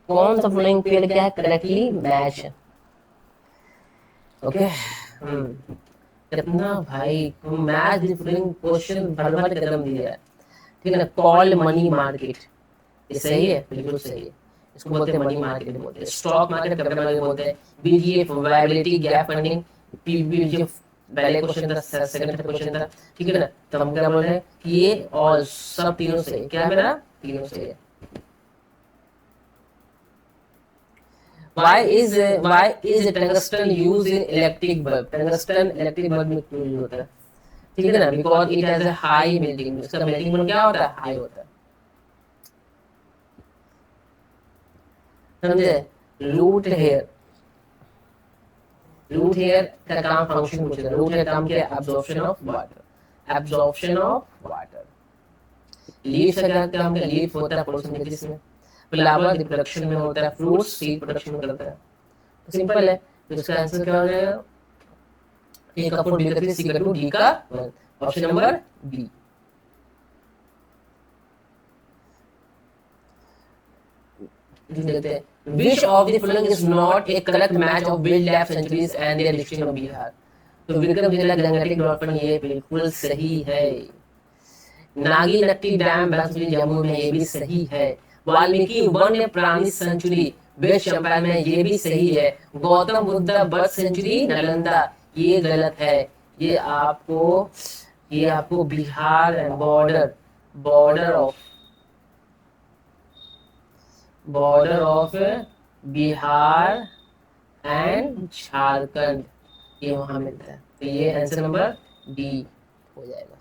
कौन सा following pair क्या है, correctly match है, ओके। कितना भाई मैच द फॉलोइंग क्वेश्चन भर भर के कदम दिया है, ठीक है ना। कॉल मनी मार्केट, ये सही है, बिल्कुल सही है, इसको बोलते हैं मनी मार्केट बोलते हैं। स्टॉक मार्केट कैपिटल मार्केट बोलते हैं। बीजीएफ वायबिलिटी गैप फंडिंग, पीबीजीएफ पहले क्वेश्चन था, सेकंड क्वेश्चन था, ठीक है ना। तो हम क्या बोल रहे हैं कि ये और सब तीनों से, क्या है मेरा, तीनों से है। Why is tungsten used in electric bulb? Tungsten electric bulb में क्यों यूज होता है, ठीक है ना, because it has a high melting, इसका melting point क्या होता है, हाई होता है, समझे। रूट हेयर, रूट हेयर का काम फंक्शन पूछ रहा है, रूट हेयर काम क्या है, absorption of water, absorption of water. Leaves का काम क्या, लीफ होता है फोटोसिंथेसिस में, फ्लावर रिप्रोडक्शन में होता है, फ्रूट्स सीड प्रोडक्शन में करता है। तो सिंपल है, तो इसका आंसर क्या हो जाएगा, ए का 4, बी का 3, सी का 2, डी का 1, ऑप्शन नंबर बी। देखते हैं, which of the following is not a correct match of wildlife sanctuaries and their listing of Bihar? तो विक्रमशिला गंगटिक डॉल्फिन ये बिल्कुल सही है। नागी नट्टी डैम जम्मू में, ये भी सही है। वाल्मीकि वन्य प्राणी सेंचुरी वेस्ट चंपारण में, ये भी सही है। गौतम बुद्ध बर्ड सेंचुरी नालंदा, ये गलत है। ये आपको Bihar border of Bihar and Jharkhand, ये वहां मिलता है। तो ये आंसर नंबर डी हो जाएगा।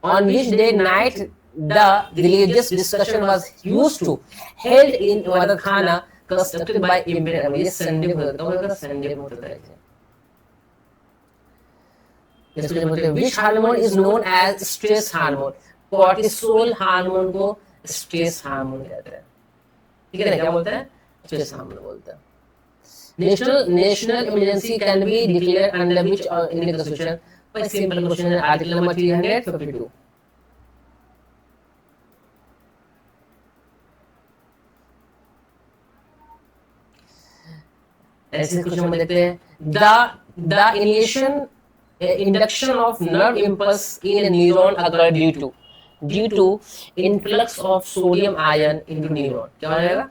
On which day night the religious discussion was used to held in Ibadat Khana constructed by Imperial. ये संडे को होता है, संडे को होता है। इसको जो बोलते हैं, which hormone is known as stress hormone? cortisol hormone को स्ट्रेस हार्मोन कहते हैं, ठीक है ना? क्या बोलते हैं? स्ट्रेस हार्मोन बोलते हैं। National emergency can be declared under which Indian constitution? By simple question, article number 352. ऐसे क्वेश्चन में देखते हैं, the induction of nerve impulse in a neuron occur due to influx of sodium ion into neuron. क्या हो जाएगा?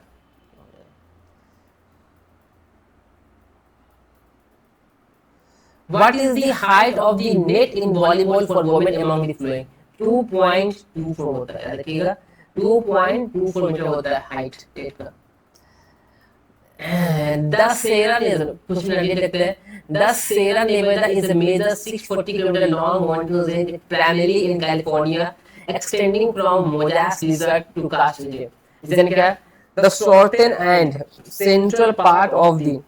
What is the height of the net in volleyball for women among the following? 2.24 होता है, देखिएगा 2.24 metre होता है height net का। The Sierra Nevada, कुछ नदी देखते हैं। The Sierra Nevada is a major 640 kilometer long mountain range primarily in California, extending from Mojave Desert to Karst region. Then क्या? The southern and central part of the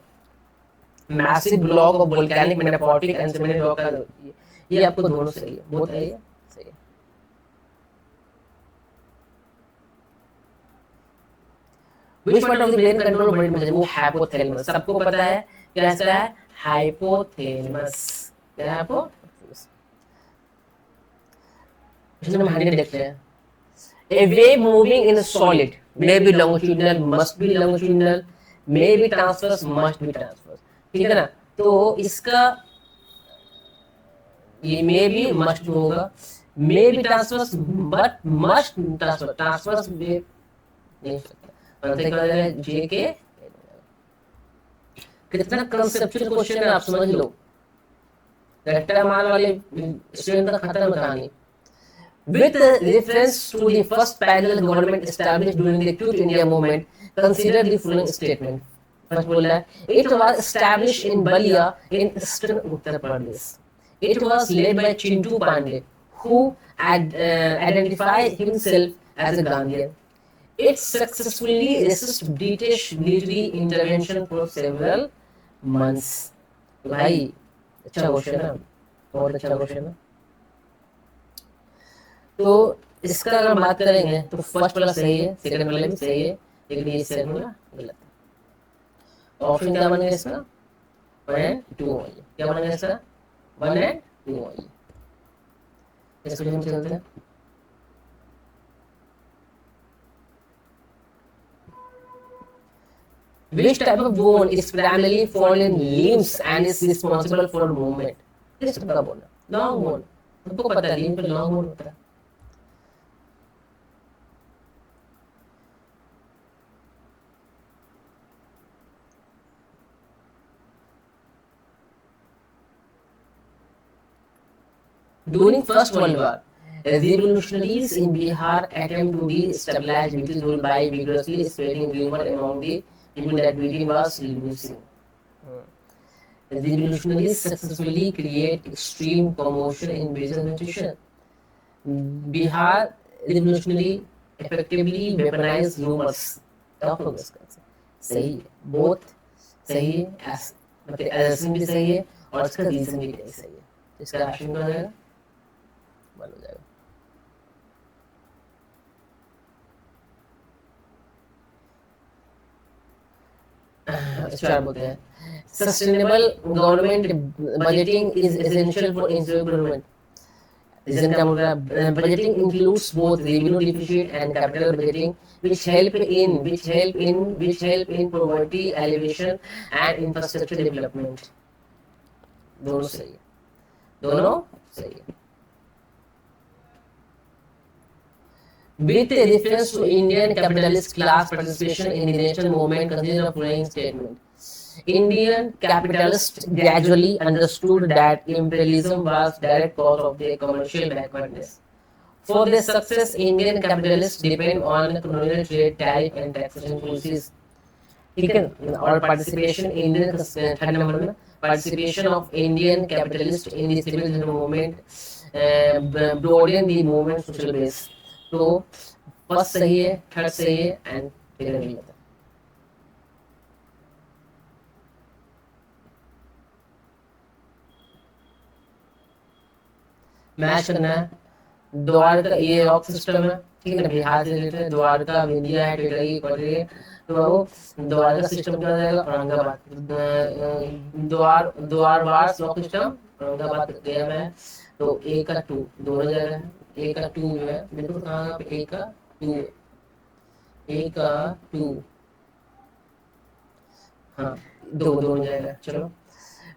massive block of volcanic metamorphic and sedimentary rock का ये आपको दोनों सही है, बहुत है ये सही है। Which part of the brain control body muscle? वो hypothalamus, सबको पता है क्या है? hypothalamus, क्या है hypothalamus? इसमें हम हैंडल देखते हैं। A wave moving in a solid may be longitudinal, must be longitudinal, may be transverse, must be transverse, ठीक है ना? तो इसका ये may be must होगा, may be transverse but must transverse, transverse wave नहीं सकता। JK कितना कंसेप्चुअल क्वेश्चन है, आप समझ लो। रट्टा मार वाले स्टूडेंट का खत्म कहानी। With reference to the first parallel government established during the Quit India movement, consider the following statement. First बोला है, it was established in Balia in eastern Uttar Pradesh. It was led by Chintu Pandey, who identified himself as a Gandhian. It successfully resisted British military intervention for several months. भाई अच्छा question है, बहुत अच्छा question है। तो इसका अगर बात करेंगे तो फर्स्ट वाला सही है, सेकंड वाला भी सही है, लेकिन ये सेकंड वाला गलत है। ऑप्शन क्या बनेगा इसका? 1 and 2 ओनली। क्या बनेगा इसका? 1 and 2 ओनली। इसको हम चलते हैं। Which type of bone is primarily found in limbs and is responsible for movement? किस टाइप का बोन है? Long bone. सबको पता है लिम्ब पे लॉन्ग बोन होता है। During First World War, revolutionaries in Bihar attempted to destabilize British rule by vigorously spreading rumor among the people that Britain was losing. The revolutionaries successfully create extreme commotion in British administration. Bihar revolutionary effectively weaponized rumors. सही है, both सही है, मतलब assumption भी सही है और इसका reason भी सही है। इसका राशन क्या हो जाएगा? बन हो जाएगा। स्टार बोलते हैं, sustainable government budgeting is essential for ensuring government. Reason क्या बोल रहा है? Budgeting includes both revenue deficit and capital budgeting which help in poverty alleviation and infrastructure development. दोनों सही है, दोनों सही है। With reference to Indian capitalist class participation in the national movement, consider the following statement. Indian capitalists gradually understood that imperialism was direct cause of their commercial backwardness. For their success, Indian capitalists depend on colonial trade, tariff and taxation policies. ठीक है, और participation Indian third number में participation of Indian capitalists in the civil movement broaden the movement social base. तो first सही है, third सही है and second नहीं होता। मैच करना है। द्वारका ये रॉक सिस्टम है, ठीक है ना, बिहार से रिलेटेड। द्वारका विंध्या है, टेटरी कोटरी है, तो वो द्वारका सिस्टम क्या हो जाएगा, औरंगाबाद। द्वारवार रॉक सिस्टम औरंगाबाद गया मैं, तो ए का 2 दोनों जगह है। ए का 2 जो है मेरे को कहाँ पे, ए का 2, ए का 2, हाँ दो दोनों जगह है। चलो,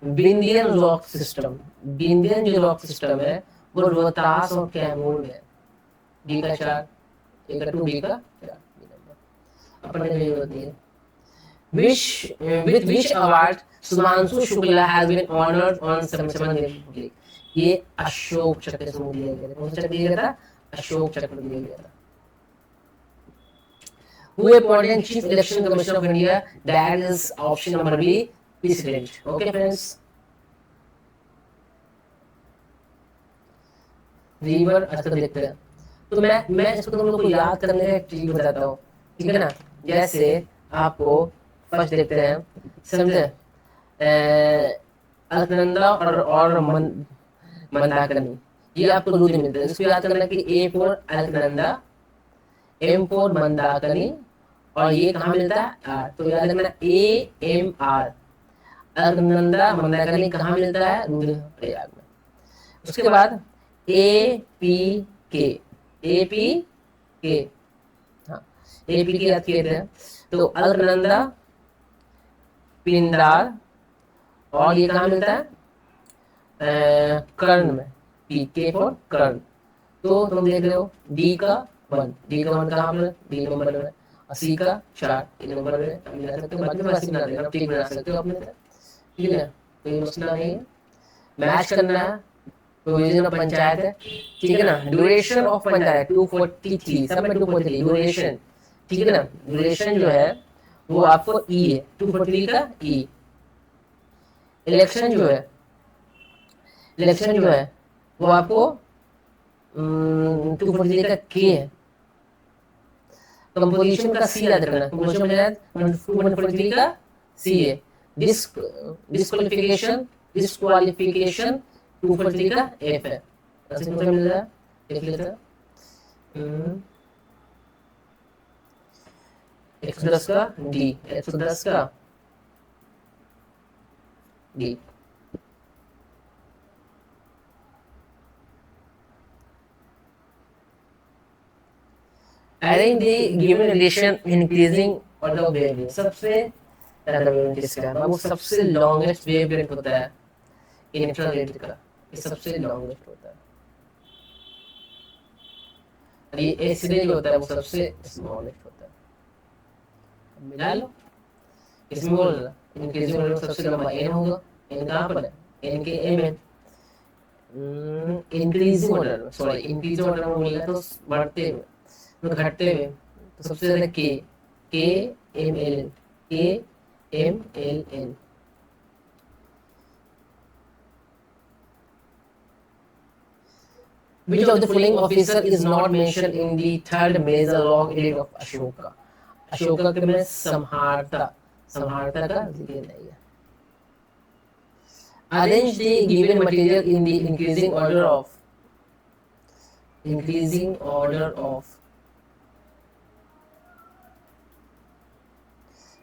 विंध्यन रॉक सिस्टम, विंध्यन जो रॉक सिस्टम है वो रोहतास और कैमूर में है। डी का 4, ए का 2, बी का 4, अपने में होती है। with which award सुमांशु Shukla has been honored on 77 Republic? ये अशोक चक्र से दिया गया था। कौन सा चक्र दिया गया था, अशोक चक्र दिया गया था। Who appointed Chief Election Commissioner of India? That is option number B, President. Okay friends. River अच्छा देखते हैं। तो मैं इसको तुम लोग को याद करने का एक ट्रिक बताता हूँ, ठीक है ना। जैसे आपको फर्स्ट देखते हैं, समझे, अलकनंदा और मंदाकिनी, ये आपको रूल मिलते हैं। इसको याद करना कि A for Alaknanda, M for Mandakini, और ये कहाँ मिलता है, आर। तो याद रखना A M R, Alaknanda Mandakini कहाँ मिलता है, रुद्रप्रयाग में। उसके बाद ए पी के, ए पी के, हाँ ए पी के याद किए थे। तो अलकनंदा, पिंडार, और ये कहाँ मिलता है, कर्ण में, पी के फॉर कर्ण। तो तुम देख रहे हो डी का 1, डी का 1 कहाँ पर, डी नंबर में, और सी का 4 डी नंबर में मिला सकते हो। बाद में बना देना, ठीक बना सकते हो अपने, ठीक है ना, कोई मसला नहीं है। मैच करना है, प्रोविजन ऑफ पंचायत है, ठीक है ना। ड्यूरेशन ऑफ पंचायत 243, सब में 243 ड्यूरेशन, ठीक है ना। ड्यूरेशन जो है वो आपको ई है, 243 का ई। इलेक्शन जो है, इलेक्शन जो है वो आपको 243 का के है। कंपोजिशन का सी याद रखना, कंपोजिशन में 243 का सी है। डिस्क्वालिफिकेशन, डिस्क्वालिफिकेशन 243 का एफ है। ऐसे मुझे मिल रहा है, देख लेते हैं। 110 का डी, 110 का D. Arrange the given relation increasing order of wavelength. सबसे ज्यादा वेवलेंथ किसका है, वो सबसे लॉन्गेस्ट वेवलेंथ होता है इंफ्रारेड का, ये सबसे लॉन्गेस्ट होता है। और ये एक्स-रे जो होता है वो सबसे स्मॉलेस्ट होता है। मिला लो, इसमें बोल रहा इंक्रीजिंग ऑर्डर सबसे लंबा एन होगा। एन कहाँ पर है, N K M N, increasing order, sorry increasing order में बोल रहा तो बढ़ते हुए, तो घटते हुए, तो सबसे ज्यादा K, K M L N, K M L N. Which of the following officer is not mentioned in the third major long edit of Ashoka? Ashoka के में संहारता, संहारता का जिक्र नहीं है। Arrange the given material in the increasing order of, increasing order of,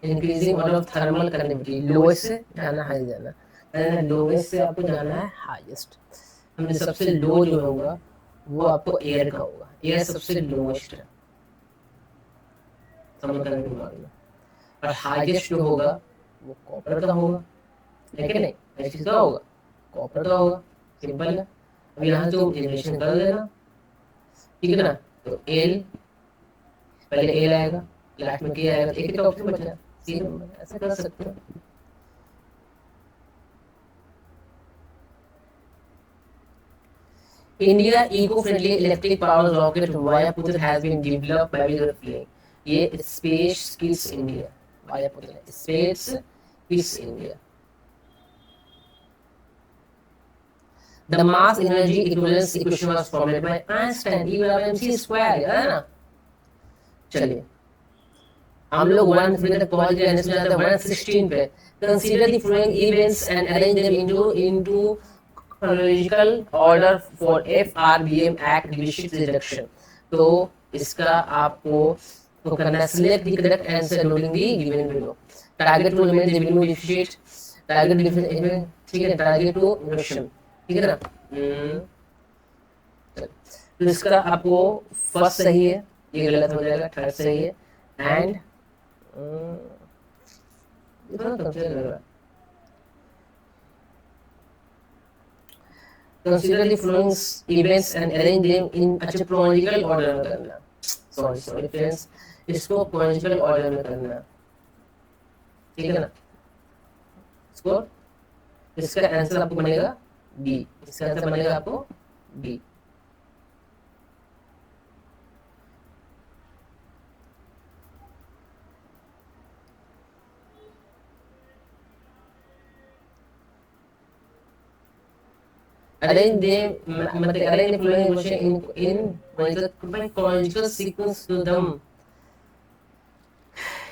increasing order of thermal conductivity, lowest से जाना high जाना, lowest से आपको जाना है हाईएस्ट। हमने सबसे लो जो होगा वो आपको एयर का होगा, एयर सबसे लोएस्ट है थर्मल कंडक्टिविटी में, और हाईएस्ट जो होगा वो कॉपर का होगा, है कि नहीं, ऐसी का होगा, कॉपर का होगा, सिंपल है। अब यहाँ तो जनरेशन कर देना, ठीक है ना। तो एल, पहले एल आएगा, लास्ट में क्या आएगा, एक ही ऑप्शन बचा, सी नंबर, ऐसा कर सकते हो। India eco-friendly electric power rocket Vayaputra has been developed by Flying. ये Space Kids India, Vayaputra, Space Kids India। The mass energy equivalence equation was formulated by Einstein, E बराबर mc square, है ना? चलिए हम लोग 1 तक पहुंच गए, नेक्स्ट जाते हैं 116 पे। Consider the following events and arrange them into chronological order for FRBM Act deficit reduction. तो इसका आपको तो करना है select the correct answer noting the given below. Target to limit the below deficit, target deficit, ठीक है, target to reduction, ठीक है ना। तो इसका आपको फर्स्ट सही है, ये गलत हो जाएगा, थर्ड सही है, and consider the following events and arrange them in अच्छे chronological order में करना। सॉरी फ्रेंड्स, इसको chronological order में करना, ठीक है ना। इसको इसका आंसर आपको बनेगा बी, इसका आंसर बनेगा आपको बी। arrange them मतलब arrange the following information in chronological sequence to them।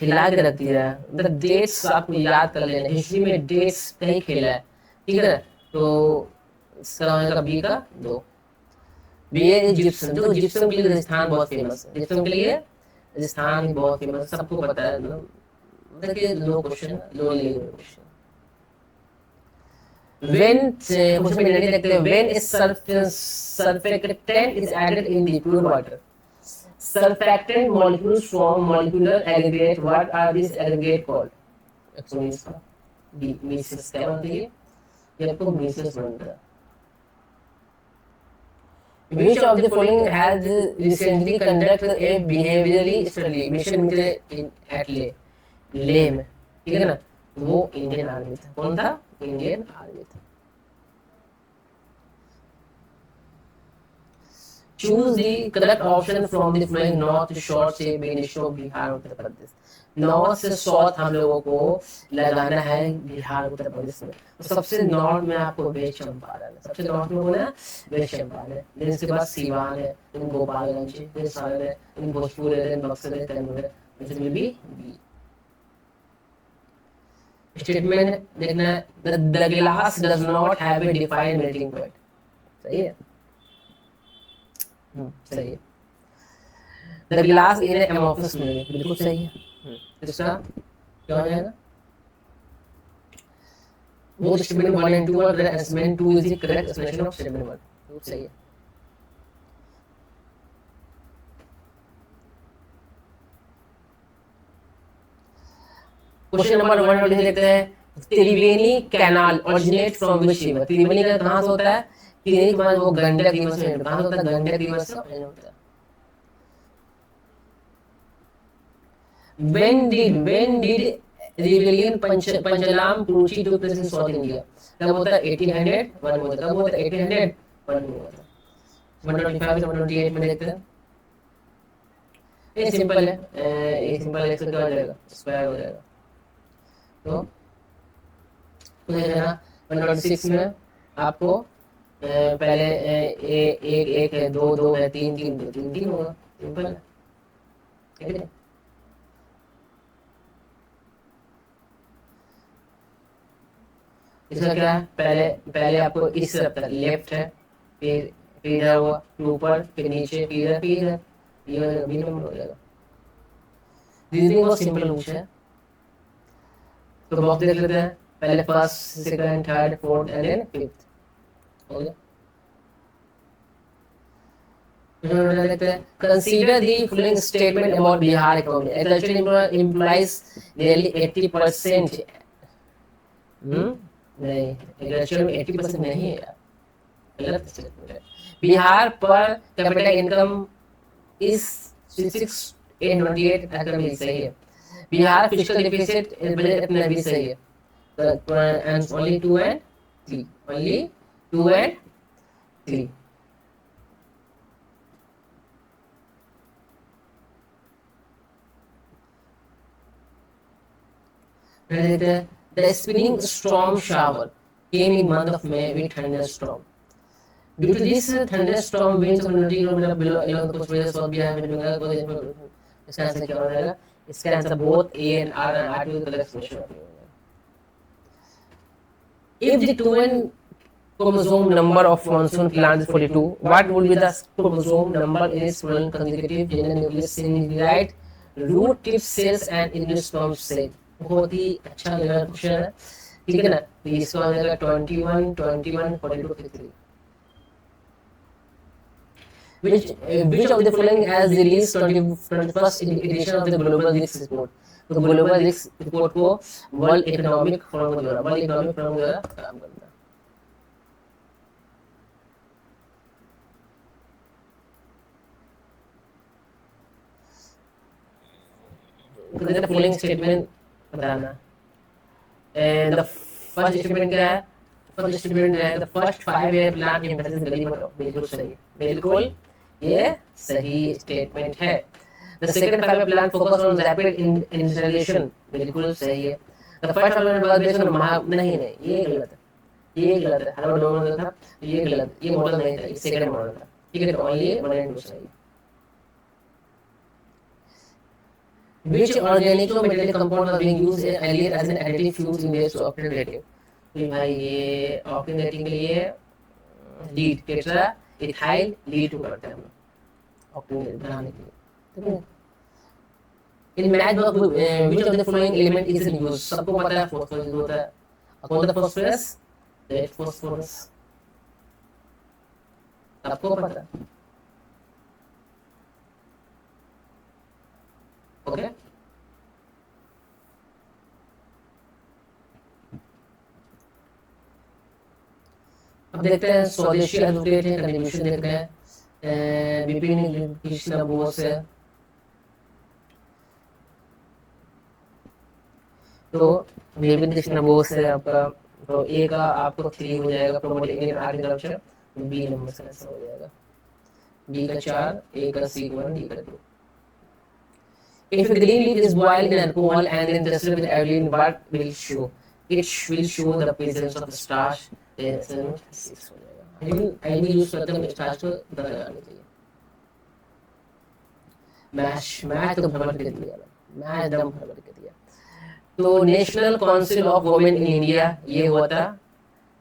हिला के रख दिया, मतलब डेट्स आपको याद कर लेना, हिस्ट्री में डेट्स नहीं खेला है, ठीक है ना। तो इसका होगा बी का 2। बी है जिप्सम, जो जिप्सम के लिए राजस्थान बहुत फेमस है, जिप्सम के लिए राजस्थान बहुत फेमस, सबको पता है, मतलब कि low question, low level question. when question में नहीं देखते, when is surfactant is added in the pure water, surfactant molecules form molecular aggregate, what are these aggregate called? Actually इसका बी मीसेस क्या बनती है, ये आपको मीसेस बनता है। Which of the following has recently conducted a behaviorally study mission at ले में, ठीक है ना। वो इंडियन आर्मी था, कौन था? इंडियन आर्मी था। Choose the correct option from the following north short से बेनिशो बिहार उत्तर प्रदेश। नॉर्थ से साउथ हम लोगों को लगाना है बिहार उत्तर प्रदेश में। तो सबसे नॉर्थ में आपको वेस्ट चंपारण है, सबसे नॉर्थ में बोला वेस्ट चंपारण है, देन इसके बाद सीवान है, देन गोपालगंज है, देन सारण है, देन भोजपुर है, देन बक्सर है, कैमूर है, this will be B. Statement देखना है, the glass does not have a defined melting point, सही है, सही है। द ग्लास इन एमोफस में बिल्कुल सही है। इसका क्या हो जाएगा? Both statement 1 and 2 are correct, statement 2 is the correct explanation of statement 1, बिल्कुल सही है। क्वेश्चन नंबर 1 देखते हैं, Triveni canal originate from which river? Triveni का कहां से होता है? त्रिवेणी के बाद वो गंडक रिवर से कहां से होता है? गंडक रिवर से होता है। when did rebellion Panchalamkurichi to place in South India? कब होता है? 1801 में होता है। कब होता है? 1801 में होता है। 125 से 128 में देखते हैं। ये सिंपल है, ये सिंपल है, इसका क्या हो जाएगा? स्क्वायर हो जाएगा। तो देखना 126 में आपको पहले एक है, दो है, तीन होगा, सिंपल है, ठीक है। इसका क्या है? पहले आपको इस तरफ तक लेफ्ट है, फिर इधर हुआ, ऊपर, फिर नीचे, फिर इधर, ये बी नंबर हो जाएगा। रीजनिंग बहुत सिंपल पूछा है, तो बॉक्स देख लेते हैं। पहले first, second, third, fourth and then fifth हो गया। Consider the following statement about Bihar economy. Agriculture implies nearly 80%. नहीं, एग्रीकल्चर में 80% नहीं है, गलत स्टेटमेंट है। बिहार पर कैपिटल इनकम इज 6828 एकेडमी सही है। बिहार फिजिकल डेफिसिट बजट अपना भी सही है। And only 2 and 3, only 2 and 3। The spinning storm shower came in month of May with thunderstorm. Due to this thunderstorm winds of 100 km below along the coast ranges of Bihar and Bengal, इसका answer क्या हो जाएगा? इसका answer both A and R and R to the correct solution. If the twin chromosome number of monsoon plant is 42, what would be the chromosome number in its one consecutive gender nucleus in right root tip cells and endosperm cell? बहुत ही अच्छा question है, ठीक है ना? तो इसका हो जाएगा 21, 21, 42, 53. Which of the following has released 21st edition of the Global Risks Report? तो ग्लोबल रिस्क रिपोर्ट को वर्ल्ड इकोनॉमिक फोरम द्वारा काम करता है. The following statement बताना. And the first statement क्या है? First statement है the first 5-year plan emphasis गली में बिल्कुल सही. बिल्कुल ये सही स्टेटमेंट है. The second 5-year plan focus on rapid industrialization. बिल्कुल सही है. The first 5-year plan based on नहीं ये गलत है. ये गलत है. हर मॉडल था ये गलत. ये मॉडल नहीं था. ये सेकंड मॉडल था. ठीक है, तो ये 1 and 2 सही. Which organic or metallic compound was being used earlier as an additive fuel in waste of alternative? तो भाई ये ऑक्सीडेटिंग के लिए लीड टेट्रा इथाइल लीड करते हैं हम ऑक्सीडेट बनाने के लिए. ठीक है. In math which of the following element is in use? सबको पता है फॉस्फोरस यूज होता है. कौन सा फॉस्फोरस? Red phosphorus. सबको पता है. ओके. अब देखते हैं स्वदेशी एडवोकेट है कंट्रीब्यूशन देख रहे हैं विपिन कृष्ण बोस है. तो विपिन कृष्ण बोस है आपका. तो ए का आपको 3 हो जाएगा. Promoting Indian agriculture. B number से हो जाएगा. बी का 4, ए का 1, डी का 2. If a green leaf is boiled in alcohol and then tested with iodine, what will show? It will show the presence of starch. iodine use करते हैं starch को पता लगाने के लिए. मैश तो भर के दिया. मैश दम भर के दिया. तो national council of women in India ये हुआ था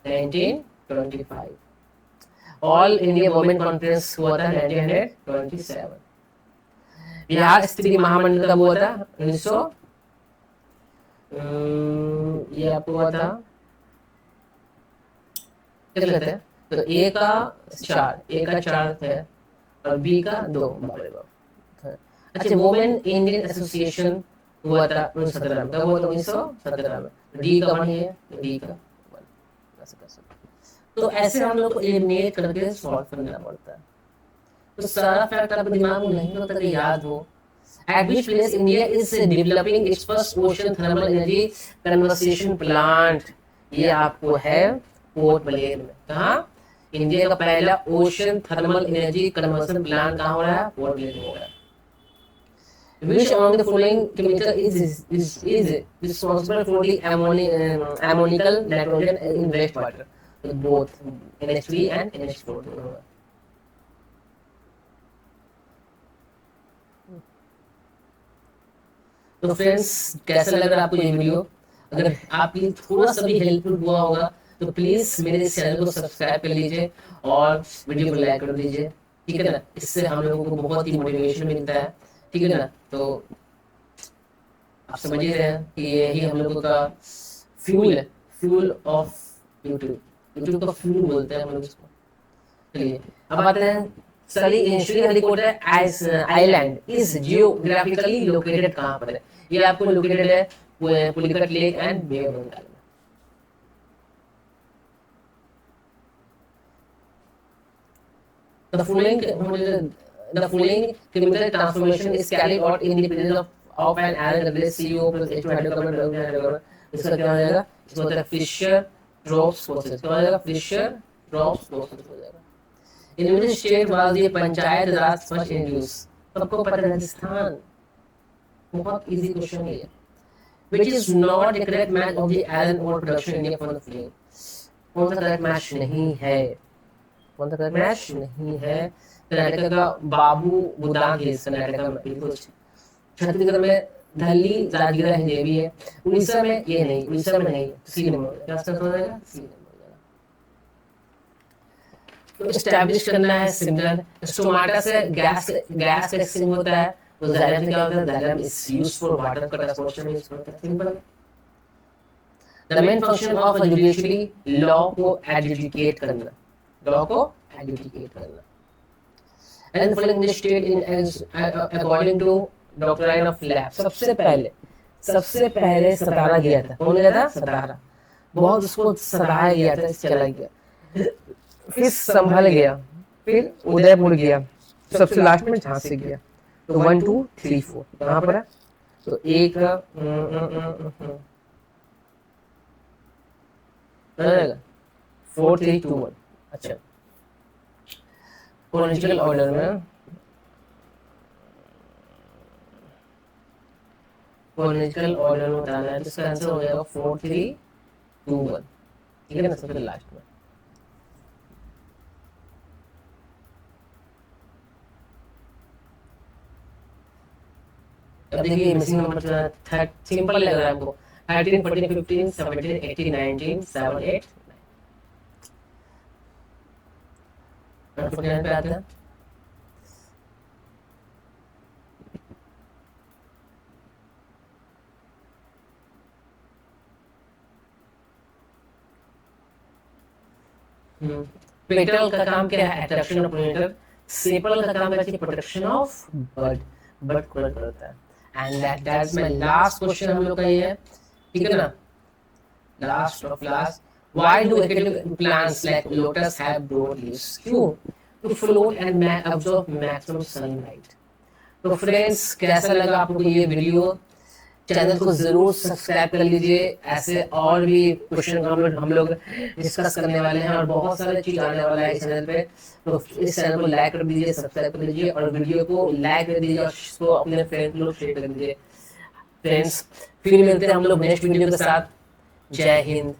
1925. ऑल इंडिया वुमेन कॉन्फ्रेंस हुआ था 1927. बिहार स्त्री महामंडल कब हुआ था? 1900. ये आपको हुआ था क्या कहते हैं? तो ए का 4 है और बी का 2. अच्छा, वुमेन इंडियन एसोसिएशन हुआ था 1917 में. कब हुआ था? 1917 में. डी का 1 है, डी का 1. तो ऐसे हम लोग को एलिमिनेट करके सॉल्व करना पड़ता है. तो सारा फैक्ट आपके दिमाग में नहीं होता कि याद हो. At which place India is developing its first ocean thermal energy conversion plant? ये आपको है पोर्ट ब्लेयर में. कहाँ? इंडिया का पहला ocean thermal energy conversion plant कहाँ हो रहा है? पोर्ट ब्लेयर में हो रहा है. Which among the following chemical is responsible for the ammonical nitrogen in wastewater? Both NH3 and NH4. तो फ्रेंड्स कैसा लग रहा है आपको ये वीडियो? अगर आपकी थोड़ा सा भी हेल्पफुल हुआ होगा तो प्लीज मेरे चैनल को सब्सक्राइब कर लीजिए और वीडियो को लाइक कर दीजिए. ठीक है ना? इससे हम लोगों को बहुत ही मोटिवेशन मिलता है. ठीक है ना? तो आप समझ ही रहे हैं कि यही हम लोगों का फ्यूल है. फ्यूल ऑफ यूट्यूब का फ्यूल बोलते हैं हम लोग इसको. चलिए अब आते हैं. Sriharikota island is geographically located कहाँ पर है? ये आपको लोकेटेड है Pulicat lake and bay of Bengal में. The following chemical transformation is carried out in the presence of an iron WCO plus H2 hydrocarbon. इसका क्या हो जाएगा? इसका होता है Fischer-Tropsch process. क्या हो जाएगा? Fischer-Tropsch process हो जाएगा. In which state was the panchayat Raj first introduced? सबको पता है राजस्थान. बहुत इजी क्वेश्चन है. Which is not the correct match of the iron ore production in India for the following? कौन सा करेक्ट मैच नहीं है? कौन सा कलर मैच नहीं है। कर्नाटक का बाबू बुदान हिल्स कर्नाटक में बिल्कुल। छत्तीसगढ़ में धल्ली जागीरा है भी है। उड़ीसा में ये नहीं, उड़ीसा में नहीं, सी नंबर क्या आंसर हो जाएगा, सी नंबर। तो एस्टैब्लिश करना है सिमिलर। स्टोमाटा से गैस गैस एक्सचेंज होता है, तो जाइलम क्या होता है, xylem is used for water का ट्रांसपोर्टेशन यूज होता है, simple. The main function of a judiciary law को एडजुडिकेट करना, लॉ को एडजुडिकेट करना। And following the state in according to doctrine of lab, सबसे पहले सतारा गया था, कौन गया था, सतारा, बहुत उसको सराहा गया था, चला गया, फिर संभल गया, फिर उदयपुर गया, सबसे लास्ट में झांसी गया। तो 1 2 3 4 कहाँ पर है, तो एक 4 3 2 1। अच्छा, क्रोनोलॉजिकल ऑर्डर में, क्रोनोलॉजिकल ऑर्डर में बताना है, तो इसका आंसर हो जाएगा 4 3 2 1, ठीक है ना, सबसे लास्ट में। अब देखिए मिसिंग नंबर सिंपल लग रहा है हमको, 13 14 15 17 18 19 7 8 9 पे आता है। पेटल का काम क्या है, अट्रैक्शन ऑफ पोलिनेटर। सेपल का काम है प्रोटेक्शन ऑफ बर्ड, बर्ड को करता है। And that's my last question हम लोग का ये है, ठीक है ना, last of last. Why do aquatic plants like lotus have broad leaves, क्यों, to float and absorb maximum sunlight. तो फ्रेंड्स कैसा लगा आपको ये वीडियो, चैनल को जरूर सब्सक्राइब कर लीजिए, ऐसे और भी क्वेश्चन हम लोग डिस्कस करने वाले हैं और बहुत सारे चीज आने वाला है इस चैनल पे। तो इस चैनल को लाइक कर दीजिए, सब्सक्राइब कर लीजिए और वीडियो को लाइक कर दीजिए और इसको अपने फ्रेंड लोग शेयर कर दीजिए। फ्रेंड्स फिर मिलते हैं हम लोग नेक्स्ट वीडियो के साथ। जय हिंद।